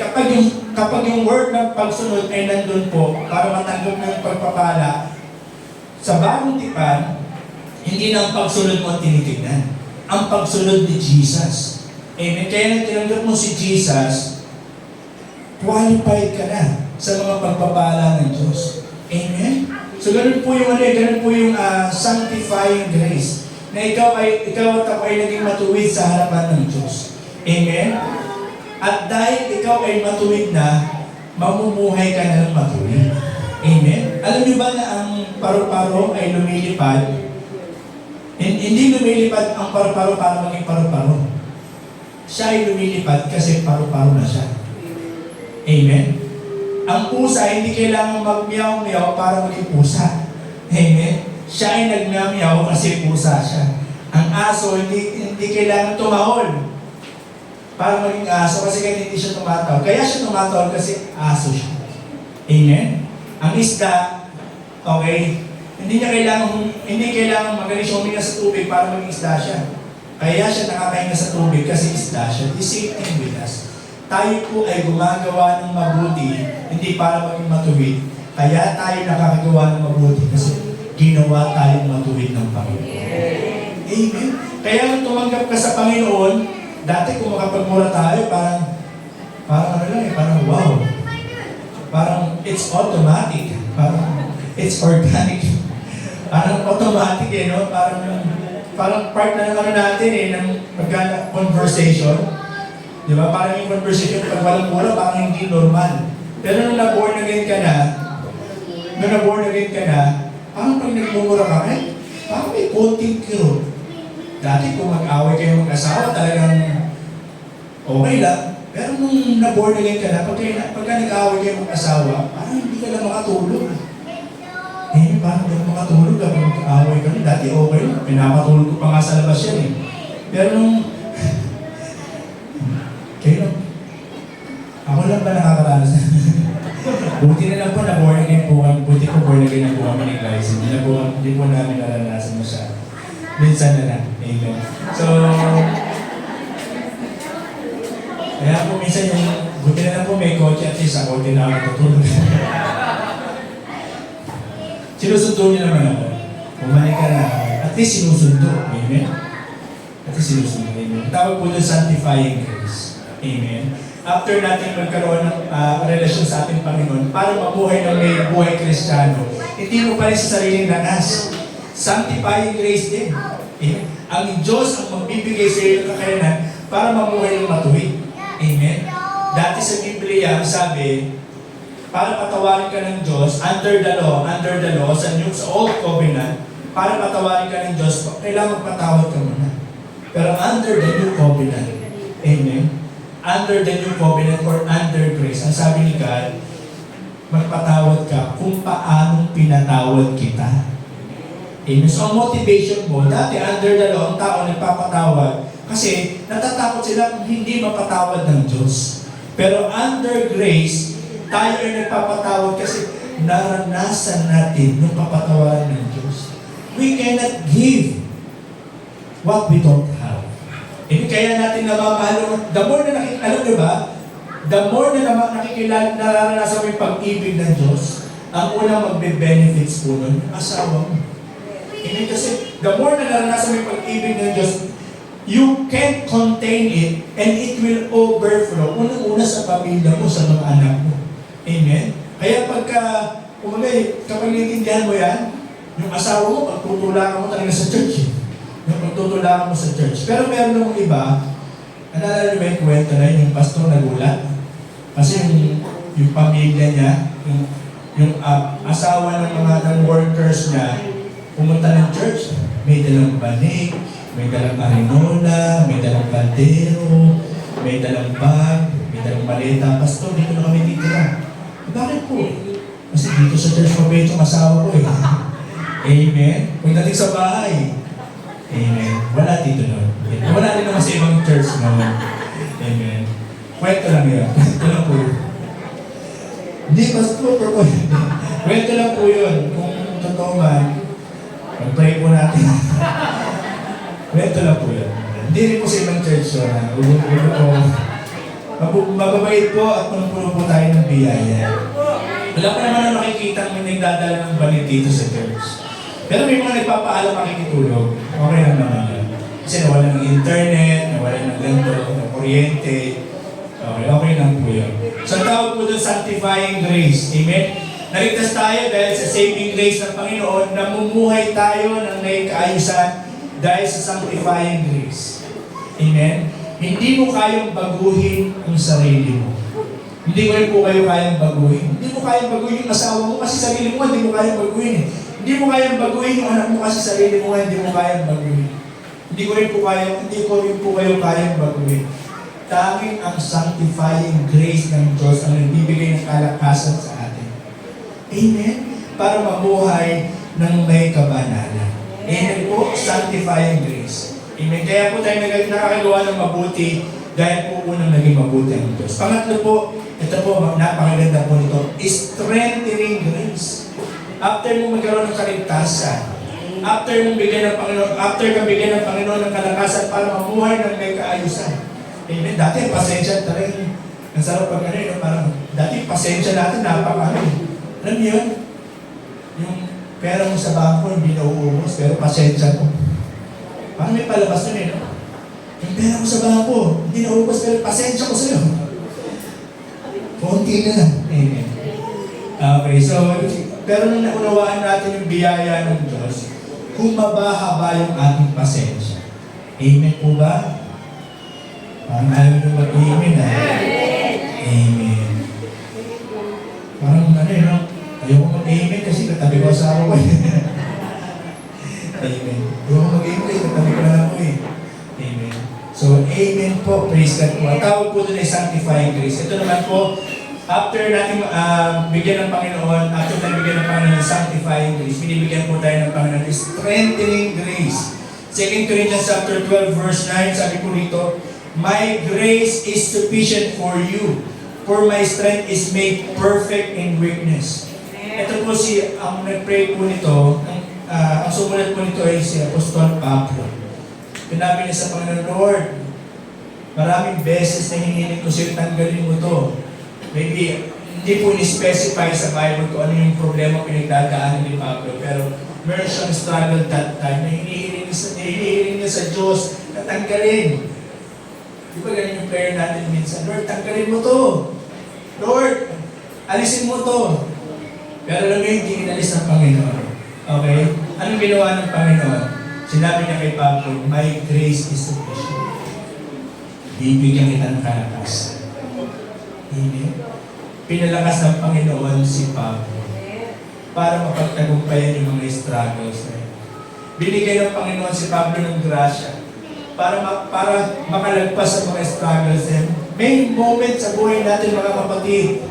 Kapag yung word ng pagsunod ay nandun po para matanggap ng pagpapala, sa bagong tipan, hindi na ang pagsunod mo ang tinitignan. Ang pagsunod ni Jesus. Amen? Kaya nang tinanggap mo si Jesus, qualified ka na sa mga pagpapala ng Diyos. Amen? So ganun po yung sanctifying grace. Na ikaw at ako ay naging matuwid sa harapan ng Diyos. Amen? At dahil ikaw ay matuwid na, mamumuhay ka na ng matuwid. Amen? Alam niyo ba na ang paru-paro ay lumilipad? Hindi lumilipad ang paru-paro para maging paru-paro. Siya ay lumilipad kasi paru-paro na siya. Amen? Ang pusa, hindi kailangan mag-meow-meow para maging pusa. Amen? Siya ay nag-meow-meow kasi pusa siya. Ang aso, hindi kailangan tumahol para maging aso kasi hindi siya tumatawag. Kaya siya tumatawag kasi aso siya. Amen? Ang isda, okay, hindi kailangan magaling siya huminga sa tubig para maging isda siya. Kaya siya nakakahinga sa tubig kasi isda siya. The same thing with us. Tayo po ay gumagawa ng mabuti, hindi para maging matuwid. Kaya tayo nakakagawa ng mabuti kasi ginawa tayong matuwid ng Panginoon. Amen? Kaya nung tumanggap ka sa Panginoon, dati kung makapagmura tayo, parang wow. Parang it's automatic. Parang it's organic. Parang automatic no? Parang part na ng natin ng conversation. Di ba? Parang yung conversation pag walang mura, parang hindi normal. Pero nung na-born again ka na, parang pag nagmumura ka, parang may konting kiro. Dati kung mag-away kayo mag-asawa, talagang okay lang. Pero nung na-born again ka na, pagka nag-away kayo mag-asawa, parang hindi ka lang makatulog. Parang hindi ka makatulog kapag mag-away ka na. Dati okay lang, pinapatulog ko pa nga sa labas yan eh. Pero nung ako lang ba nakakaranas? Buti na lang po na born again po kami. Buti po born again na po kami ni Christ. Hindi po namin naranasan masyado. Minsan na lang. Amen. So, kaya po minsan buti na lang po may kotse at least ako din na ako tutulog. Sinusundo niya naman ako. Bumalik ka na. At least sinusundo. Amen. At least sinusundo. Amen. Tawag po doon sanctifying grace. Amen. After natin magkaroon ng relasyon sa ating Panginoon, para mabuhay ng may buhay Kristiyano, hindi mo pa rin sa sariling lakas. Sanctifying grace din. Amen. Ang Diyos ang magbibigay sa iyo ng kakayanan para mamuhay ng matuwid. Amen. Dati sa Biblia, sabi, para patawarin ka ng Diyos, under the law, sa Old Covenant, para patawarin ka ng Diyos, kailangan magpatawad ka muna. Pero under the New Covenant, amen, under the New Covenant or under grace, ang sabi ni God, magpatawad ka kung paanong pinatawad kita. Amen. So, ang motivation mo, dati under the law, ang tao nagpapatawad kasi natatakot sila kung hindi mapatawad ng Diyos. Pero under grace, tayo ay nagpapatawad kasi naranasan natin yung papatawaran ng Diyos. We cannot give what we don't have. Kaya natin namamahal. The more na alam nyo ba, the more na nararanasan mo yung pag-ibig ng Diyos, ang unang magbe-benefits po nun, asawa mo. Kasi the more na naranasan mo yung pag-ibig ng Diyos, you can't contain it and it will overflow. Unang-una sa pamilya mo, sa mga anak mo. Amen? Kaya kapag naiintindihan mo yan, yung asawa mo, pagtutulakan mo talaga sa church. Yung pagtutulakan mo sa church. Pero meron namang iba, naalala niyo ba yung kwento na yung pastor nagulat? Kasi yung pamilya niya, yung asawa ng mga workers niya, pumunta ng church, may dalang banig, may dalang arinola, may dalang kaldero, may dalang bag, may dalang maleta. Pastor, dito na kami titira. Bakit po? Kasi dito sa church mabait yung asawa ko eh. Amen? Pagdating sa bahay, Amen. Wala dito nun. Wala din naman sa ibang church noon. Amen. Kwento lang yun. Kwento lang po yun. Hindi, pastor po. Kwento lang po yun. Kung totoo man, mag-pray po natin. Kwento lang po yun. Hindi rin po sa ibang church yun. Mababait po at puno-puno po tayo ng biyaya. Wala pa naman na makikita may nagdadala ng balit dito sa church. Pero may mga nagpapaalam makikitulog. Okay lang naman yan. Kasi nawala ng internet, nawala ng ganito, ng kuryente. Okay lang po yan. So ang tawag po doon, sanctifying grace. Amen? Naligtas tayo dahil sa saving grace ng Panginoon, namumuhay tayo ng may kaayusan dahil sa sanctifying grace. Amen? Hindi mo kayang baguhin ang sarili mo. Hindi ko rin po kayo kayang baguhin. Hindi mo kayang baguhin yung asawa mo kasi sarili mo, hindi mo kayang baguhin eh. Hindi mo kayang baguhin yung anak mo kasi sarili mo, hindi mo kayang baguhin. Hindi ko rin po kayo kayang baguhin. Tanging ang sanctifying grace ng Diyos ang nagbibigay ng kalakasan sa atin. Amen? Para mabuhay ng may kabanalan. Amen po, sanctifying grace. Amen. Kaya po tayo nakakagawa ng mabuti dahil po unang naging mabuti ang Diyos. Pangatlo po, ito po, napakaganda po nito, strengthening grace. After mo magkaroon ng kaligtasan, after kang bigyan ng Panginoon ng kalakasan para mamuhay ng may kaayusan. Amen. Dati, pasensya talaga. Ang sarap pag parang, dati, pasensya natin, napakano. Alam niyo yun? Yung pera mo sa bangko, hindi nauubos, pero pasensya mo. Parang may palabas nun no? Yung pera mo sa bangko, hindi nauubos, pero pasensya ko sa'yo. Konti na lang. Amen. Okay, so, pero nung naunawaan natin yung biyaya ng Diyos, humaba-haba yung ating pasensya. Amen po ba? Parang ayaw nyo mag-amen Amen. Parang no? Ayaw ko mag-amen kasi katabi ko sa ako Amen. Ayaw ko mag-amen kasi katabi ko na ako Amen. So, amen po. Praise God po. Ang tawag po doon ay sanctifying grace. Ito naman po, after natin bigyan ng Panginoon, after tayo bigyan ng Panginoon ng sanctifying grace, binibigyan po tayo ng Panginoon ng strengthening grace. 2 Corinthians chapter 12 verse 9, sabi po rito, my grace is sufficient for you, for my strength is made perfect in weakness. Ito po ang nag-pray po nito, ang sumulat po nito ay si Apostol Pablo. Pinabi niya sa Panginoon, Lord, maraming beses na hinihiling ko sa'yo, tanggalin mo to. Maybe, hindi po ni-specify sa Bible kung ano yung problema pinagdadaanan ni Pablo, pero meron siyang struggle that time na hinihiling niya sa Diyos na tanggalin. Di ba ganun yung prayer natin minsan? Lord, tanggalin mo to. Lord, alisin mo to. Pero alam mo yung hindi inalis ng Panginoon. Okay? Anong ginawa ng Panginoon? Sinabi niya kay Pablo, my grace is sufficient. Bibigyan kita ng kalakasan. Amen. Pinalakas ng Panginoon si Pablo para mapagtagumpayan yung mga struggles na yun. Binigay ng Panginoon si Pablo ng grasya para makalagpas sa mga struggles na yun. May moment sa buhay natin mga kapatid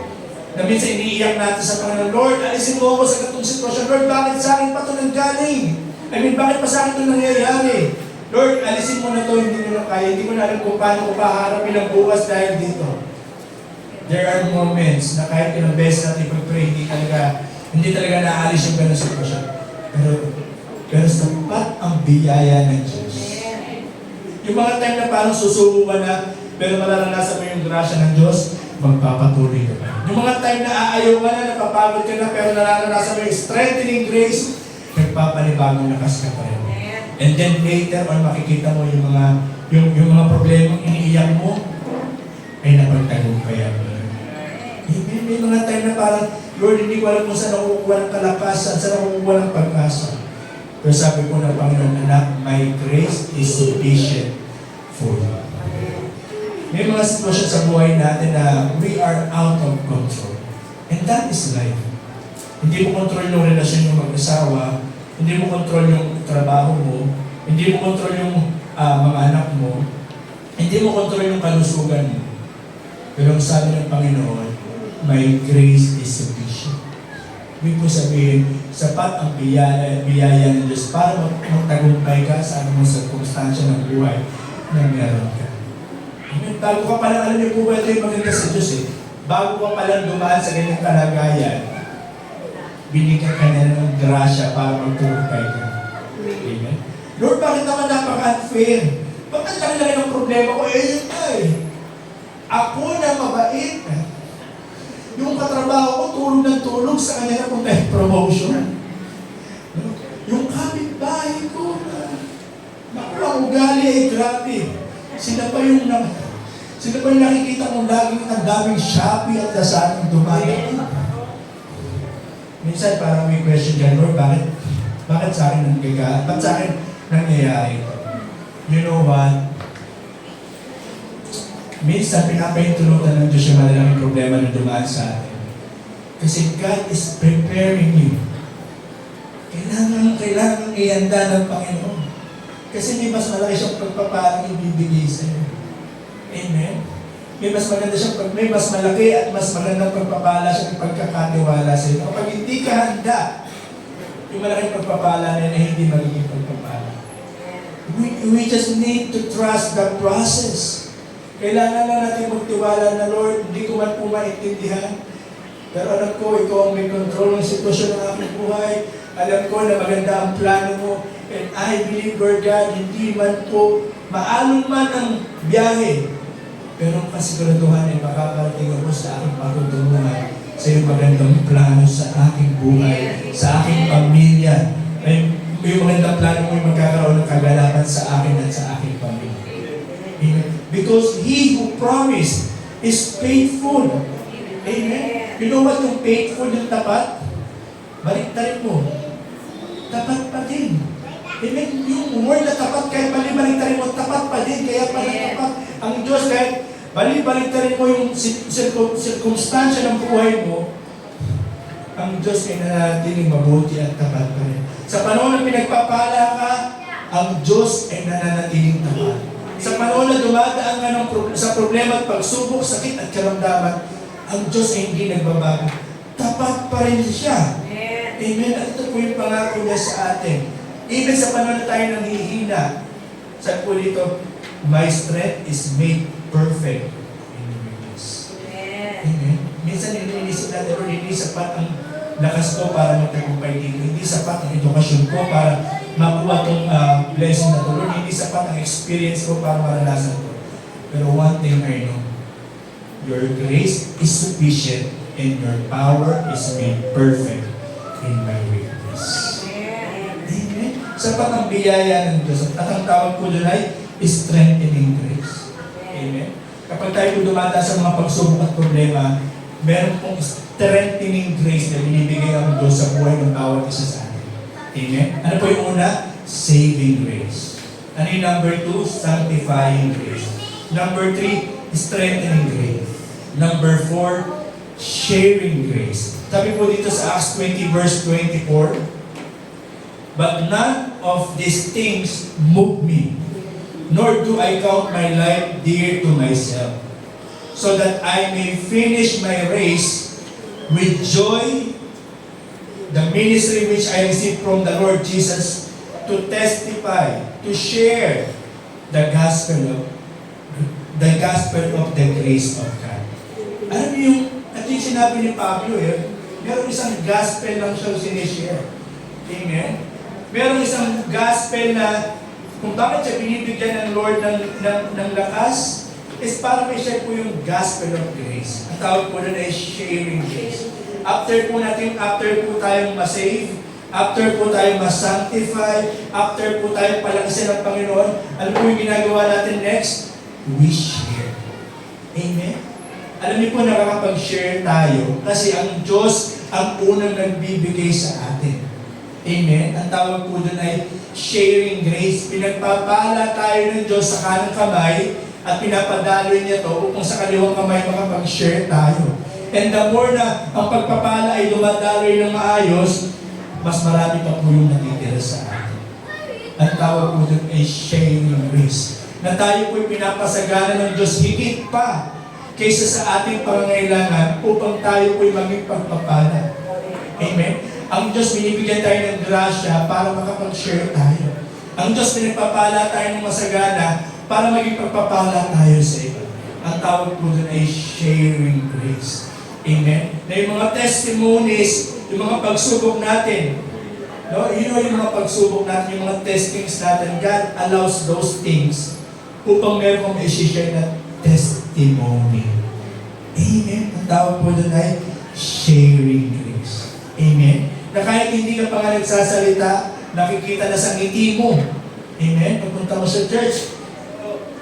na minsan iniiyak natin sa Panginoon, Lord, alisin mo ako sa ganitong sitwasyon. Lord, bakit sa akin pa ito nanggaling? Bakit pa sa akin ito nangyayari? Lord, alisin mo na ito, hindi ko na kaya. Hindi ko na alam kung paano ko paharapin ang bukas dahil dito. There are moments na kahit ilang beses natin pag-pray, hindi talaga naalis yung ganong sitwasyon. Pero sapat ang biyaya ng Diyos. Yung mga time na parang susubukan na, pero mararanasan mo yung grasya ng Diyos, magpapatuloy ka pa. Yung mga time na aayaw ka na, napapagod ka na, pero nararanasan mo yung strengthening grace, nagpapanibagong lakas ka pa rin. And then later on, makikita mo yung mga problemang iniiyak mo, ay napagtagumpayan mo. May mga time na parang, Lord, hindi ko alam kung saan nakukuha ng kalakasan, saan nakukuha ng pag-asa. Pero sabi ko ng Panginoon, anak, my grace is sufficient for you. May mga sitwasyon sa buhay natin na we are out of control. And that is life. Hindi mo control yung relasyon ng mag-asawa, hindi mo control yung trabaho mo, hindi mo control yung mga anak mo, hindi mo control yung kalusugan mo. Pero ang sabi ng Panginoon, my grace is sufficient. Ibig po sabihin, sapat ang biyaya ng Diyos para magtagumpay ka sa anumang sirkumstansya ng buhay na meron ka. Amen. Bago ka palang, alam niyo po ba, ito yung maganda sa Diyos eh. Bago ka palang dumaan sa ganyang kalagayan, binigyan ka na ng grasya para magtagumpay ka. Amen. Lord, bakit naman napaka-unfair? Bakit laki ng problema ko? Yun na eh. Ako na mabait. Yung katrabaho ko, tulog ng tulog sa kanya na kung may promotion. Yung kapitbahay ko naku, ang ugali ay grabe. Sila pa yung nakikita kong laging ang daming Shopee at Lazada dumadaan. Minsan parang may question dyan, Lord, bakit sa akin nangyayari ito? You know what? Minsan, pinapahintulutan ng Diyos yung malaking problema na dumaan sa atin. Kasi God is preparing you. Kailangan ihanda ng Panginoon. Kasi may mas malaki siyang pagpapalang ibibigay sa iyo. Amen? May mas malaki at mas magandang pagpapala siyang pagkakatiwala sa iyo. Kapag hindi ka handa, yung malaking pagpapala na hindi magiging pagpapala. We just need to trust the process. Kailangan lang natin magtiwala na, Lord, hindi ko man po maintindihan. Pero alam ko, ikaw ang may control ng sitwasyon ng aking buhay. Alam ko na maganda ang plano mo. And I believe, Lord God, hindi man po maalon man ang biyahe. Pero kasiguraduhan ay makakarating ako sa aking pagtutunguhan sa iyong magandang plano sa aking buhay, sa aking pamilya. Ay, yung magandang plano mo ay magkakaroon ng kagalakan sa akin at sa aking pamilya. Amen. Because He who promised is faithful. Amen. You know what yung faithful, yung tapat? Baliktarin mo. Tapat pa din. Amen. Yung word na tapat, kahit baliktarin mo, tapat pa din. Kaya pala tapat. Ang Diyos, kahit baliktarin mo yung circumstansya ng buhay mo, ang Diyos ay nananatiling mabuti at tapat pa rin. Sa panahon na pinagpapala ka, ang Diyos ay nananatiling tapat. Sa panahon na dumadaan ka sa problema at pagsubok, sakit at karamdaman, ang Diyos ay hindi nagbabago. Tapat pa rin siya. Amen. At ito po yung pangako niya sa atin. Even sa panahon na tayo nanghihina, sa po dito, my strength is made perfect in weakness. Amen. Minsan iniisip natin, Lord, hindi sapat ang lakas ko para magtagumpay dito. Hindi sapat ang edukasyon ko para makuha itong blessing na ito. Lord, hindi sapat ang experience ko para maranasan ko. Pero one thing I know, your grace is sufficient and your power is made perfect in my weakness. Amen. Sapat ang biyaya ng Diyos. At ang tawag ko doon ay strengthening grace. Amen. Kapag tayo po dumada sa mga pagsubok at problema, meron pong strengthening grace na binibigay ang Diyos sa buhay ng bawat isa sa atin. Amen. Ano po yung una? Saving grace. Ano yung number 2? Sanctifying grace. Number 3, strengthening grace. Number 4, sharing grace. Sabi po dito sa Acts 20 verse 24, but none of these things move me, nor do I count my life dear to myself, so that I may finish my race with joy, the ministry which I received from the Lord Jesus, to testify, to share the gospel of the grace of God. Alam niyo yung sinabi ni Pablo meron isang gospel lang siyang sinishare. Amen? Meron isang gospel na kung bakit siya binibigyan ng Lord ng lakas, is para may share po yung gospel of grace. Ang tawag po na ay sharing grace. After po tayong masave, after po tayong masanctify, after po tayong palakasin ng Panginoon, ano po yung ginagawa natin next? We share. Amen? Alam niyo po, nakakapag-share tayo kasi ang Diyos ang unang nagbibigay sa atin. Amen? Ang tawag po doon ay sharing grace. Pinagpapala tayo ng Diyos sa kanang kamay at pinapadaloy niya to upang sa kaliwang kamay makapag-share tayo. And the more na ang pagpapala ay dumadaloy ng maayos, mas marami pa po yung natitira sa atin. Ang tawag po doon ay sharing grace. Na tayo po'y pinapasagana ng Diyos higit pa kaysa sa ating pangangailangan upang tayo po'y maging pagpapala. Amen? Ang Diyos binibigyan tayo ng grasya para makapag-share tayo. Ang Diyos pinagpapala tayo ng masagana para maging pagpapala tayo sa iba. Ang tawag po doon ay sharing grace. Amen? Na yung mga testimonies, yung mga pagsubok natin, no? Yung mga pagsubok natin, yung mga testings natin, God allows those things upang meron kong i-share na testimony. Amen? Ang tawag po doon ay sharing grace. Amen? Na kahit hindi ka pa nga nagsasalita, nakikita na sa ngiti mo. Amen? Pagpunta mo sa church.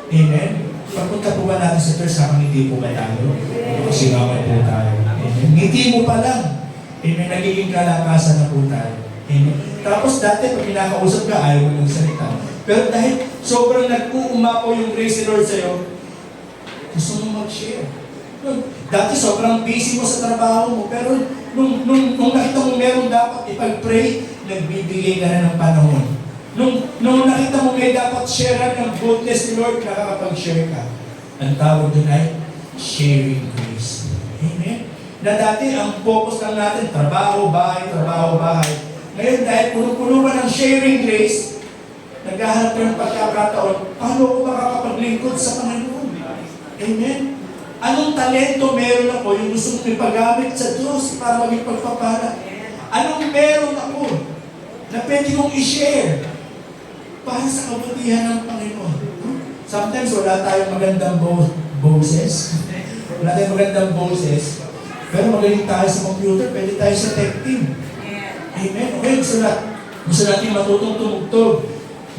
Amen? Pagpunta po ba natin sa church, sa ngiti po ba tayo? Kasi naman po tayo. Amen? Ngiti mo pa lang. Amen? Nagiging kalakasan na po tayo. Amen? Tapos dati, pag pinakausap ka, ayaw mo magsalita. Pero dahil sobrang nag-uumapaw yung grace ni Lord sa'yo, gusto mo mag-share. Dati sobrang busy mo sa trabaho mo, pero nung nakita mo meron dapat ipag-pray, nagbibigay ka na ng panahon. Nung nakita mo may dapat share ng goodness ni Lord, nakakapag-share ka. Ang tawag doon ay sharing grace. Amen? Na dati ang focus lang natin, trabaho, bahay. Ngayon dahil puno-puno ka ng sharing grace, naghahanap ka ng pagkakataon, paano ako makakapaglingkod sa Panginoon? Amen? Anong talento meron ako yung gusto kong ipagamit sa Diyos para maging pagpapala? Anong meron ako na pwede kong i-share para sa kabutihan ng Panginoon? Sometimes wala tayong magandang boses. Wala tayong magandang boses. Pero magaling tayo sa computer, pwede tayo sa tech team. Amen? Okay, gusto natin matutong tumugtog.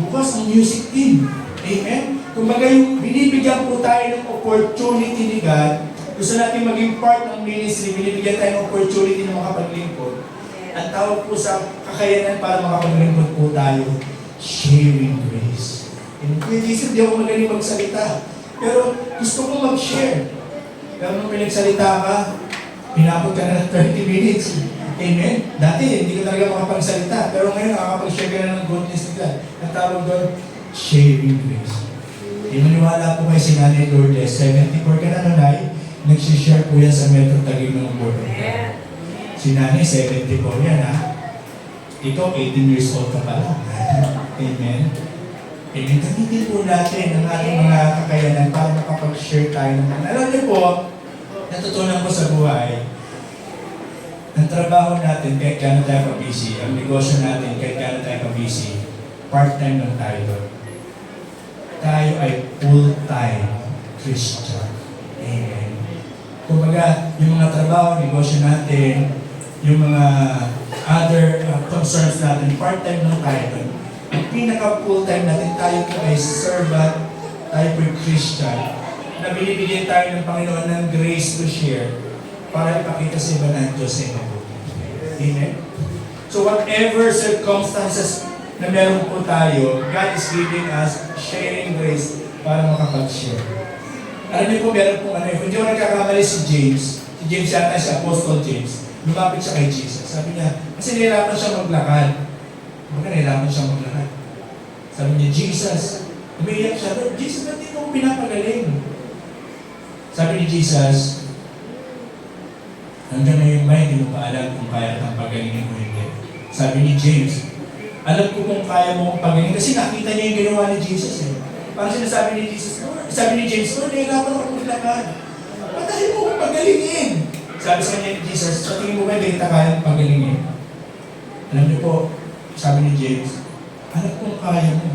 Bukas ang music team. Amen? Kumbaga yung binibigyan po tayo ng opportunity ni God, gusto natin maging part ng ministry, binibigyan tayo ng opportunity na makapaglingkod. Ang tawag po sa kakayanan para makapaglingkod po tayo, sharing grace. Kuya Jesus, di ako magaling magsalita. Pero gusto kong mag-share. Pero nung pinagsalita ka, pinapot ka na ng 30 minutes. Amen? Dati, hindi ka talaga makapagsalita. Pero ngayon, nakakapag-share ka na ng goodness ni God. Ang tawag doon, sharing grace. Maniwala po kayo si Nanay Lourdes, 74 ka na nanay, nagsishare po yan sa Metro Taguig ng Bordo. Si Nanay, 74 yan ha. Ikaw, 18 years old ka pala. Amen. Amen. Gamitin po natin ang ating mga kakayanan para makapag-share tayo naman. Alam niyo po, natutunan ko sa buhay, ang trabaho natin, kahit gano'n tayo pa-busy, ang negosyo natin, kahit gano'n tayo pa-busy, part-time lang tayo doon. Tayo ay full-time Christian. Amen. Kumbaga, yung mga trabaho, negosyo natin, yung mga other concerns natin, part-time lang tayo doon. Ang pinaka-full-time natin, tayo po ay servant, tayo po ay Christian, na binibigyan tayo ng Panginoon ng grace to share para ipakita sa iba ng Diyos ay mabuti. Amen? So whatever circumstances na meron po tayo, God is giving us sharing grace para makapag-share. Alam niyo po, meron po kung hindi ako nagkakamali si James yata si Apostle James, lumapit siya kay Jesus. Sabi niya, kasi nahirapan siya maglakad. Baka nahirapan siya maglakad. Sabi niya, Jesus, umiiyak siya, Jesus, ba't di mo pinapagaling? Sabi ni Jesus, hanggang ngayon ba, hindi mo pa alam kung kaya kang pagalingin mo hindi. Sabi ni James, alam ko kung kaya mo kong pagalingin. Kasi nakita niya yung ginawa ni Jesus eh. Parang sinasabi ni Jesus, sabi ni James, nahirapan ako maglakad. Patahin mo kong pagalingin. Sabi sa kanya ni Jesus, sa tingin mo ba hindi kita kaya pagalingin? Alam niyo po, sabi ni James, alam kong kaya mo.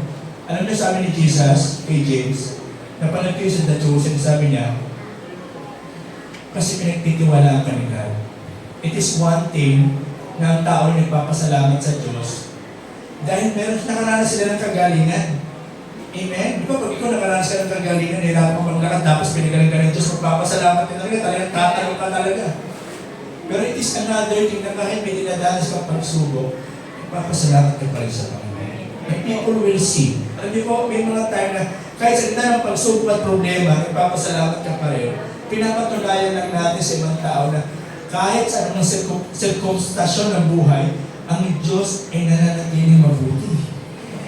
Alam niyo sabi ni Jesus kay James, napanood kayo sa The Chosen, sabi niya, kasi pinagtitiwalaan ka ni God. It is one thing na ang tao nagpapasalamat sa Diyos dahil meron nakaranas sila ng kagalingan. Amen? Di ba pag ikaw nakaranas ka ng kagalingan, nahirapan mo maglakad, tapos pinagaling ka ng Diyos, magpapasalamat ka talaga, talagang tatanong ka talaga. Pero it is another thing na kahit may dinadanas kang pagsubok, magpapasalamat ka pa rin sa Panginoon. And people will see. Alam niyo po, may mga time na kahit sa gitna ng pagsubok at problema, magpapasalamat ka pa rin. Pinapatunayan lang natin sa ibang tao na kahit sa anong sirkumstasyon ng buhay, ang Diyos ay nananatiling mabuti.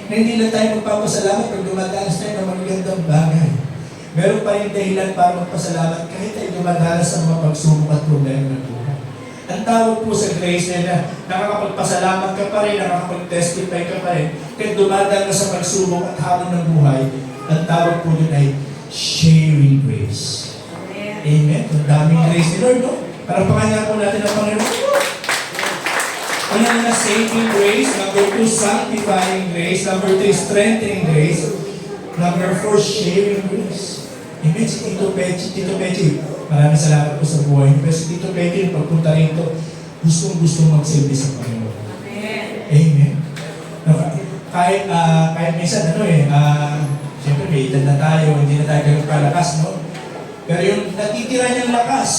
Na hindi lang tayo magpapasalamat pag dumadanas tayo ng magagandang bagay. Meron pa rin dahilan para magpasalamat kahit tayo dumadanas sa mga pagsubok at problema ng buhay. Ang tawag po sa grace na nakakapagpasalamat ka pa rin, nakakapag-testify ka pa rin, kahit dumadaan ka sa pagsubok at hamon ng buhay, ang tawag po dun ay sharing grace. Amen. Ang daming grace ni Lord, no? Para pakanya po natin ang Panginoon. Una na saving grace, number 2, sanctifying grace, number 3, strengthening grace, number 4, sharing grace. Amen. Si Tito Pechi, maraming salamat po sa buhay. Pero si Tito Pechi, pagpunta rito, gustong magsilbi sa Panginoon. Amen. Kahit minsan, siyempre may edad na tayo, hindi na tayo ganun kalakas, no? Pero yung natitira niyang lakas,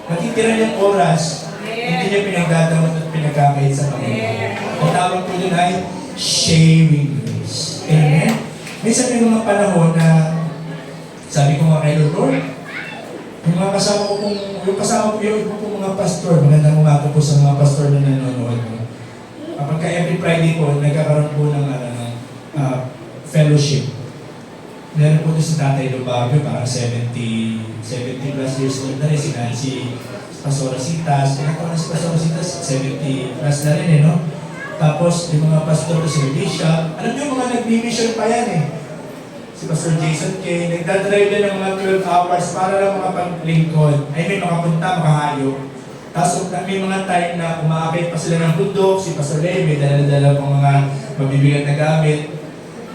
natitira niyang oras, hindi niya pinagdadamot at pinagkakait sa Panginoon. Ang tawag po dun ay sharing grace. Amen? Minsan may mga panahon na sabi ko nga kay Lord, yung mga kasama ko yung mga pastor, magandang umaga po sa mga pastor na nanonood. Kapag every Friday po, nagkakaroon po ng fellowship. Meron po si Tatay Lubabio, parang 70 plus years old na rin, si Nancy Pastora Sitas, pinakaw na si Pastora Sitas, 70 plus na rin no? Tapos, yung mga pastor ko si Bishop, alam niyo mga nag-mission pa yan Si Pastor Jason Kay, nagdadrive din ng mga 12 hours para lang makapaglingkod. Ay, may makapunta, makahayo. Tapos may mga time na umaakit pa sila ng bundok, si Pastor Leo, may dala-dala pang mga mabibigat na gamit.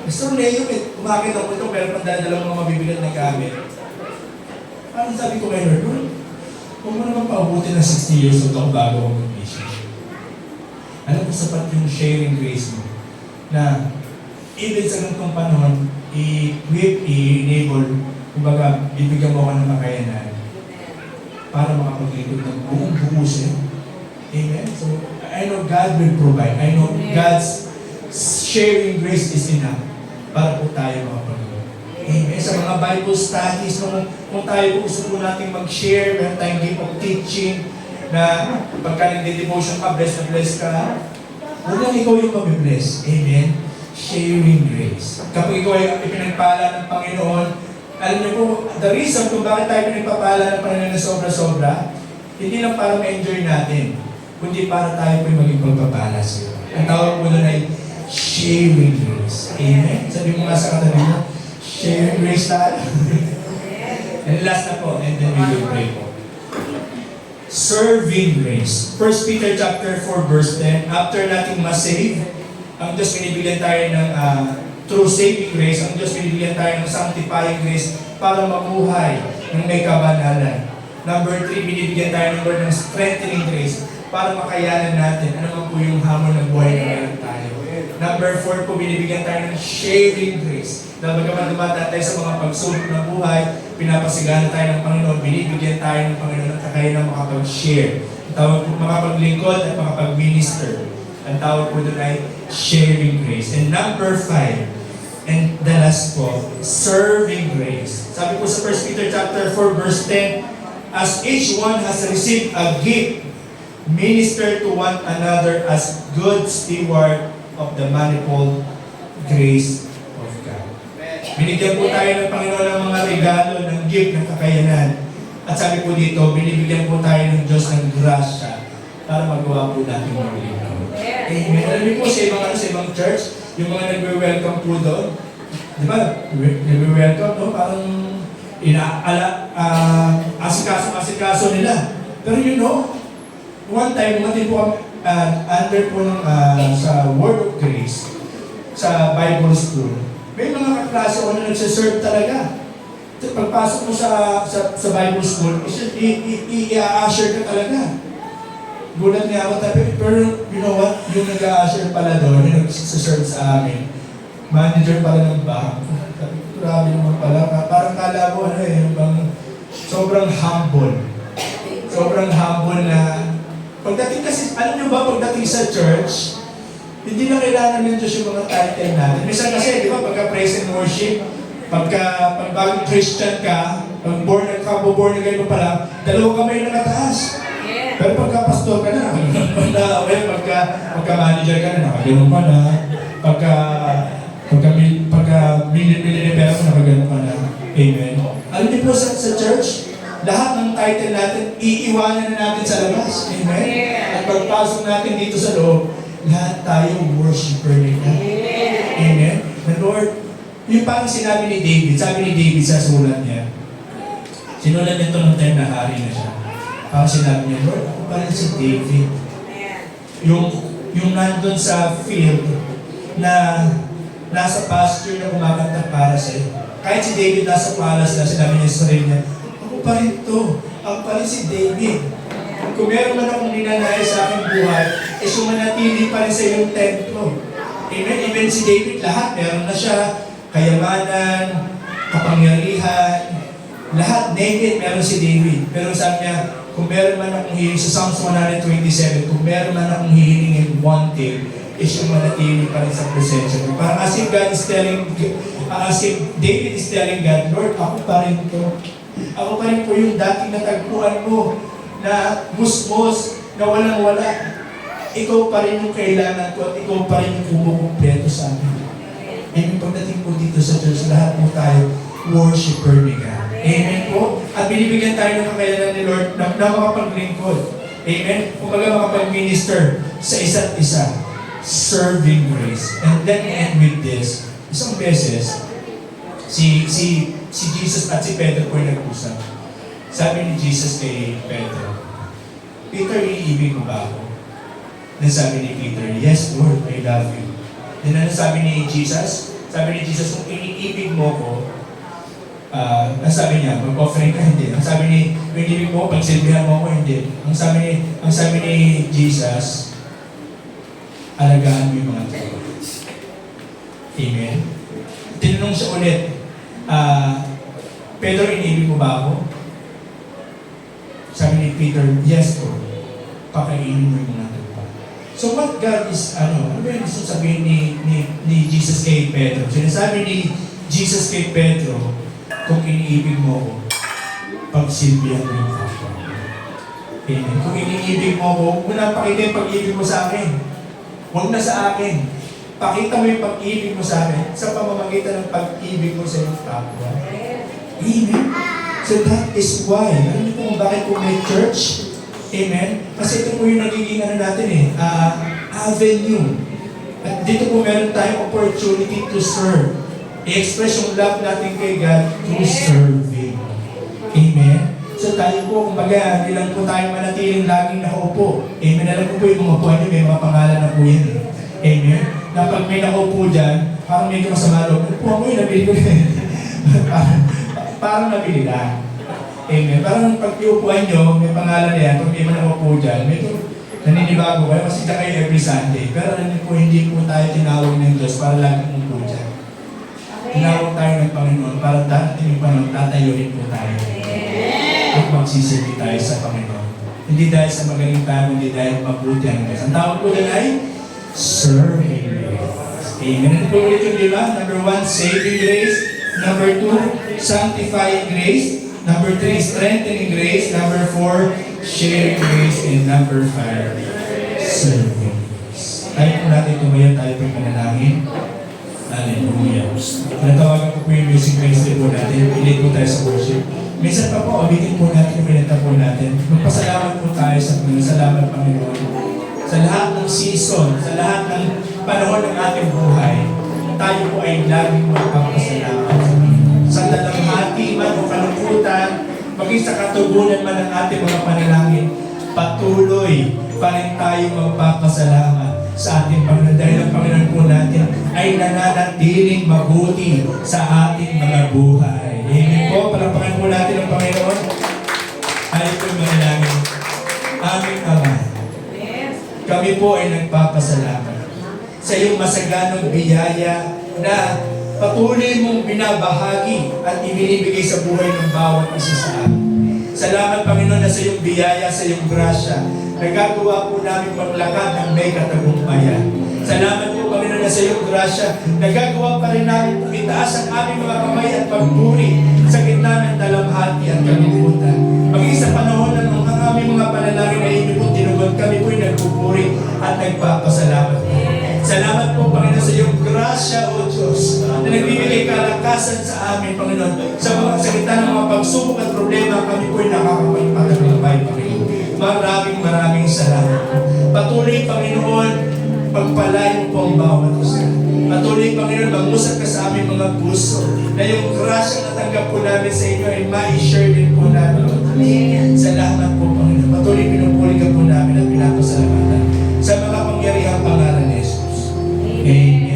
Pastor Leo, umakit ang bundok, pero pandala-dala mga mabibigat na gamit. Parang sabi ko kay Lord, huwag mo naman paubutin ng 60 years old ako bago ako mag-mission. Alam mo, sapat yung sharing grace mo na even sa ganitong panahon, i-equip, i-enable, kumbaga, bibigyan mo ako ng makayanan para makapaglingkod ng buong buusin. Amen? So, I know God will provide. I know God's sharing grace is enough para po tayo makapaglingkod. Amen? Sa mga Bible studies, kung tayo po gusto po natin mag-share, meron tayong gift of teaching, na pagka nag-devotion ka, bless na bless ka, huwag lang ikaw yung mabibless. Amen? Sharing grace. Kapag ikaw ay ipinagpala ng Panginoon, alam niyo po, the reason kung bakit tayo pinagpapala ng Panginoon na sobra-sobra, hindi lang para ma-enjoy natin, kundi para tayo po maging pagpapala sa iyo. Ang tawag mo nun ay sharing grace. Amen? Sabi mo nga sa katabi mo, sharing grace tayo. And last na po, and then we will pray po. Serving grace. 1 Peter chapter 4 verse 10, after nating ma-save, ang Diyos binibigyan tayo ng through saving grace, ang Diyos binibigyan tayo ng sanctifying grace para mamuhay ng may kabanalan. Number 3, binibigyan tayo ng Lord ng strengthening grace para makayanan natin ano man po yung hamon ng buhay na meron tayo. Number 4 po, binibigyan tayo ng sharing grace. Na bagaman dumadaan tayo sa mga pagsubok ng buhay, pinapasigana tayo ng Panginoon, binibigyan tayo ng Panginoon ng kakayanan makapag-share. Ang tawag po makapaglingkod at makapag-minister. Ang tawag po doon ay sharing grace. And number 5, and the last po, serving grace. Sabi po sa 1 Peter chapter 4 verse 10, as each one has received a gift, minister to one another as good steward of the manifold grace of God. Binigyan po tayo ng Panginoon ng mga regalo, ng gift, ng kakayanan. At sabi po dito, binibigyan po tayo ng Diyos ng grasya para magawa po natin mga regalo. Amen. Alam niyo po sa ibang church, yung mga nagwe-welcome po doon, di ba? Nagwe-welcome, no? Parang asikaso nila. Pero you know, one time, umatin po under po ng, sa Word of Grace, sa Bible School, may mga kaklase ko na nagsiserve talaga. Pagpasok mo sa Bible School, i-usher ka talaga. Gulat niya ako, pero you know what? Yung nag-usher pala doon, yung nagsiserve sa amin, manager pala ng bank. Grabe naman pala. Parang kala mo, sobrang humble. Sobrang humble na pagdating kasi, alam niyo ba, pagdating sa church, hindi na kailangan ng Diyos yung mga title natin. Minsan kasi, di ba, pagka praise and worship, pag bagong Christian ka, pag born again mo pala, dalawang kamay na mataas. Pero pagka pastor ka na, pagka manager ka na, nakaganon ka na. Pagka million pera mo, nakaganon ka na. Amen. Alam niyo po sa church, lahat ng title natin, iiwanan na natin sa labas. Amen? At pagpasok natin dito sa loob, lahat tayo worshiper ni God. Amen? The Lord, yung parang sinabi ni David, sabi ni David sa sulat niya, sinulat niya ito nung time na hari na siya. Parang sinabi niya, Lord, ako pa rin si David. Yung nandun sa field na nasa pasture na kumakanta para sa'yo. Kahit si David nasa palace na, sinabi niya sa sarili niya, ako pa rin to. Ako pa rin si David. Kung meron man akong ninanais sa aking buhay, sumanatili pa rin sa iyong templo. Amen? Even si David, lahat meron na siya. Kayamanan, kapangyarihan, lahat, name it, meron si David. Pero sabi niya, kung meron man akong hihiling sa Psalms 127, kung meron man akong hihilingin one thing, sumanatili pa rin sa presensya mo. Parang as if God is telling, as if David is telling God, Lord, ako pa rin to. Ako pa rin po yung dating natagpuan mo na musmos, na walang-wala. Ikaw pa rin yung kailangan ko at ikaw pa rin yung kumukumpleto sa amin. Amen. Pagdating po dito sa church, lahat po tayo worshiper ni God. Amen po. At binibigyan tayo ng kakayanan ni Lord na makapaglingkod. Amen. Kung baga makapag-minister sa isa't isa. Serving grace. And then end with this. Isang beses, si Jesus at si Pedro po nag-usap. Sabi ni Jesus kay Pedro, Peter, iniibig mo ba ako? Then sabi ni Peter, yes Lord, I love you. Then ano sabi ni Jesus? Sabi ni Jesus, kung iniibig mo ko, ang sabi niya, mag-offering ka, hindi. Ang sabi ni, kung iniibig mo, pagsilbihan mo ko, hindi. Ang sabi ni Jesus, alagaan mo yung mga tao. Amen? Tinanong siya ulit, Pedro, iniibig mo ba ako? Sabi ni Peter, yes Lord. Pakainin mo yung mga tao. So what God is, ano ba yung gusto sabihin ni Jesus kay Pedro? Sinasabi ni Jesus kay Pedro, kung iniibig mo ko, pagsilbihan mo yung kapwa. Amen? Kung iniibig mo ko, huwag mo na pakita yung pag-ibig mo sa akin. Huwag na sa akin. Pakita mo yung pag-ibig mo sa akin sa pamamagitan ng pag-ibig mo sa iyong kapwa. Amen? So that is why. Alam niyo kung bakit po may church? Amen? Kasi ito po yung nagiging natin avenue. At dito po meron tayong opportunity to serve. I-express yung love natin kay God through serving. Amen? So tayo po, kumbaga, hindi lang po tayo manatiling laging nakaupo. Amen? Alam ko po yung mga upuan niyo, may mga pangalan na po yan. Amen? Na pag may nakaupo dyan, parang may masama loob. Upuan mo yun, nabili ko rin. Parang nabili lang. Amen? Parang pag iupuan nyo, may pangalan na yan, pag may nakaupo dyan, may naninibago kayo kasi dyan kayo every Sunday. Pero alam niyo po, hindi po tayo tinawag ng Diyos para laging umupo dyan. Tinawag tayo ng Panginoon para darating yung panahon, tatayuhin po tayo. At magsisilbi tayo sa Panginoon. Hindi dahil sa magaling tayo, hindi dahil mabuti ang Diyos. Ang tawag po din ay serving grace. Amen. Ito po ulit yung lima. Number 1, saving grace. Number 2, sanctifying grace. Number 3, strengthening grace. Number 4, sharing grace. And number 5, serving grace. Tayo po natin tumayo, tayo po manalangin. Hallelujah. Natawagan ko po yung music ministry po natin. Pilit po tayo sa worship. Minsan pa po, abitin po natin yung pinita po natin. Magpasalamat po tayo sa Panginoon. Salamat, Panginoon. Sa lahat ng season, sa lahat ng panahon ng ating buhay, tayo po ay laging magpapasalamat sa Panginoon. Sa dalamhati man o kalungkutan, maging sa katugunan man ng ating mga panalangin, patuloy pa rin tayo magpapasalamat sa ating Panginoon. Dahil ang Panginoon po natin ay nananatiling mabuti sa ating mga buhay. Amen po. Palapakan po natin ang Panginoon. Ay po'y manalangin. Aming Ama. Kami po ay nagpapasalamat sa iyong masaganong biyaya na patuloy mong binabahagi at ibinibigay sa buhay ng bawat isa sa amin. Salamat, Panginoon, na sa iyong biyaya, sa iyong grasya, nagagawa po namin maglakad ng may katagumpayan. Salamat po, Panginoon, na sa iyong grasya, nagagawa pa rin namin itaas ang aming mga kamay at pagpuri sa gitna ng dalamhati at kalungkutan. Maging sa panahon ng aming mga panalangin na inyo po tinugon, kami po'y nagpupuri at nagpapasalamat. Salamat po, Panginoon, sa iyong grasya, O Diyos, na nagbibigay kalakasan sa amin, Panginoon. Sa gitna ng mga pagsubok at problema, kami po'y nakakapagpagpapay, Panginoon. Maraming salamat. Patuloy, Panginoon, pagpalain mo po ang bawat isa. Patuloy, Panginoon, mangusap ka sa aming mga puso na yung grasya na tanggap po namin sa inyo ay ma-share din po namin. Salamat po, Panginoon. Patuloy, pinupuli ka po namin at pinapasalamatan sa mga pangyarihang pangalan ni Jesus. Amen.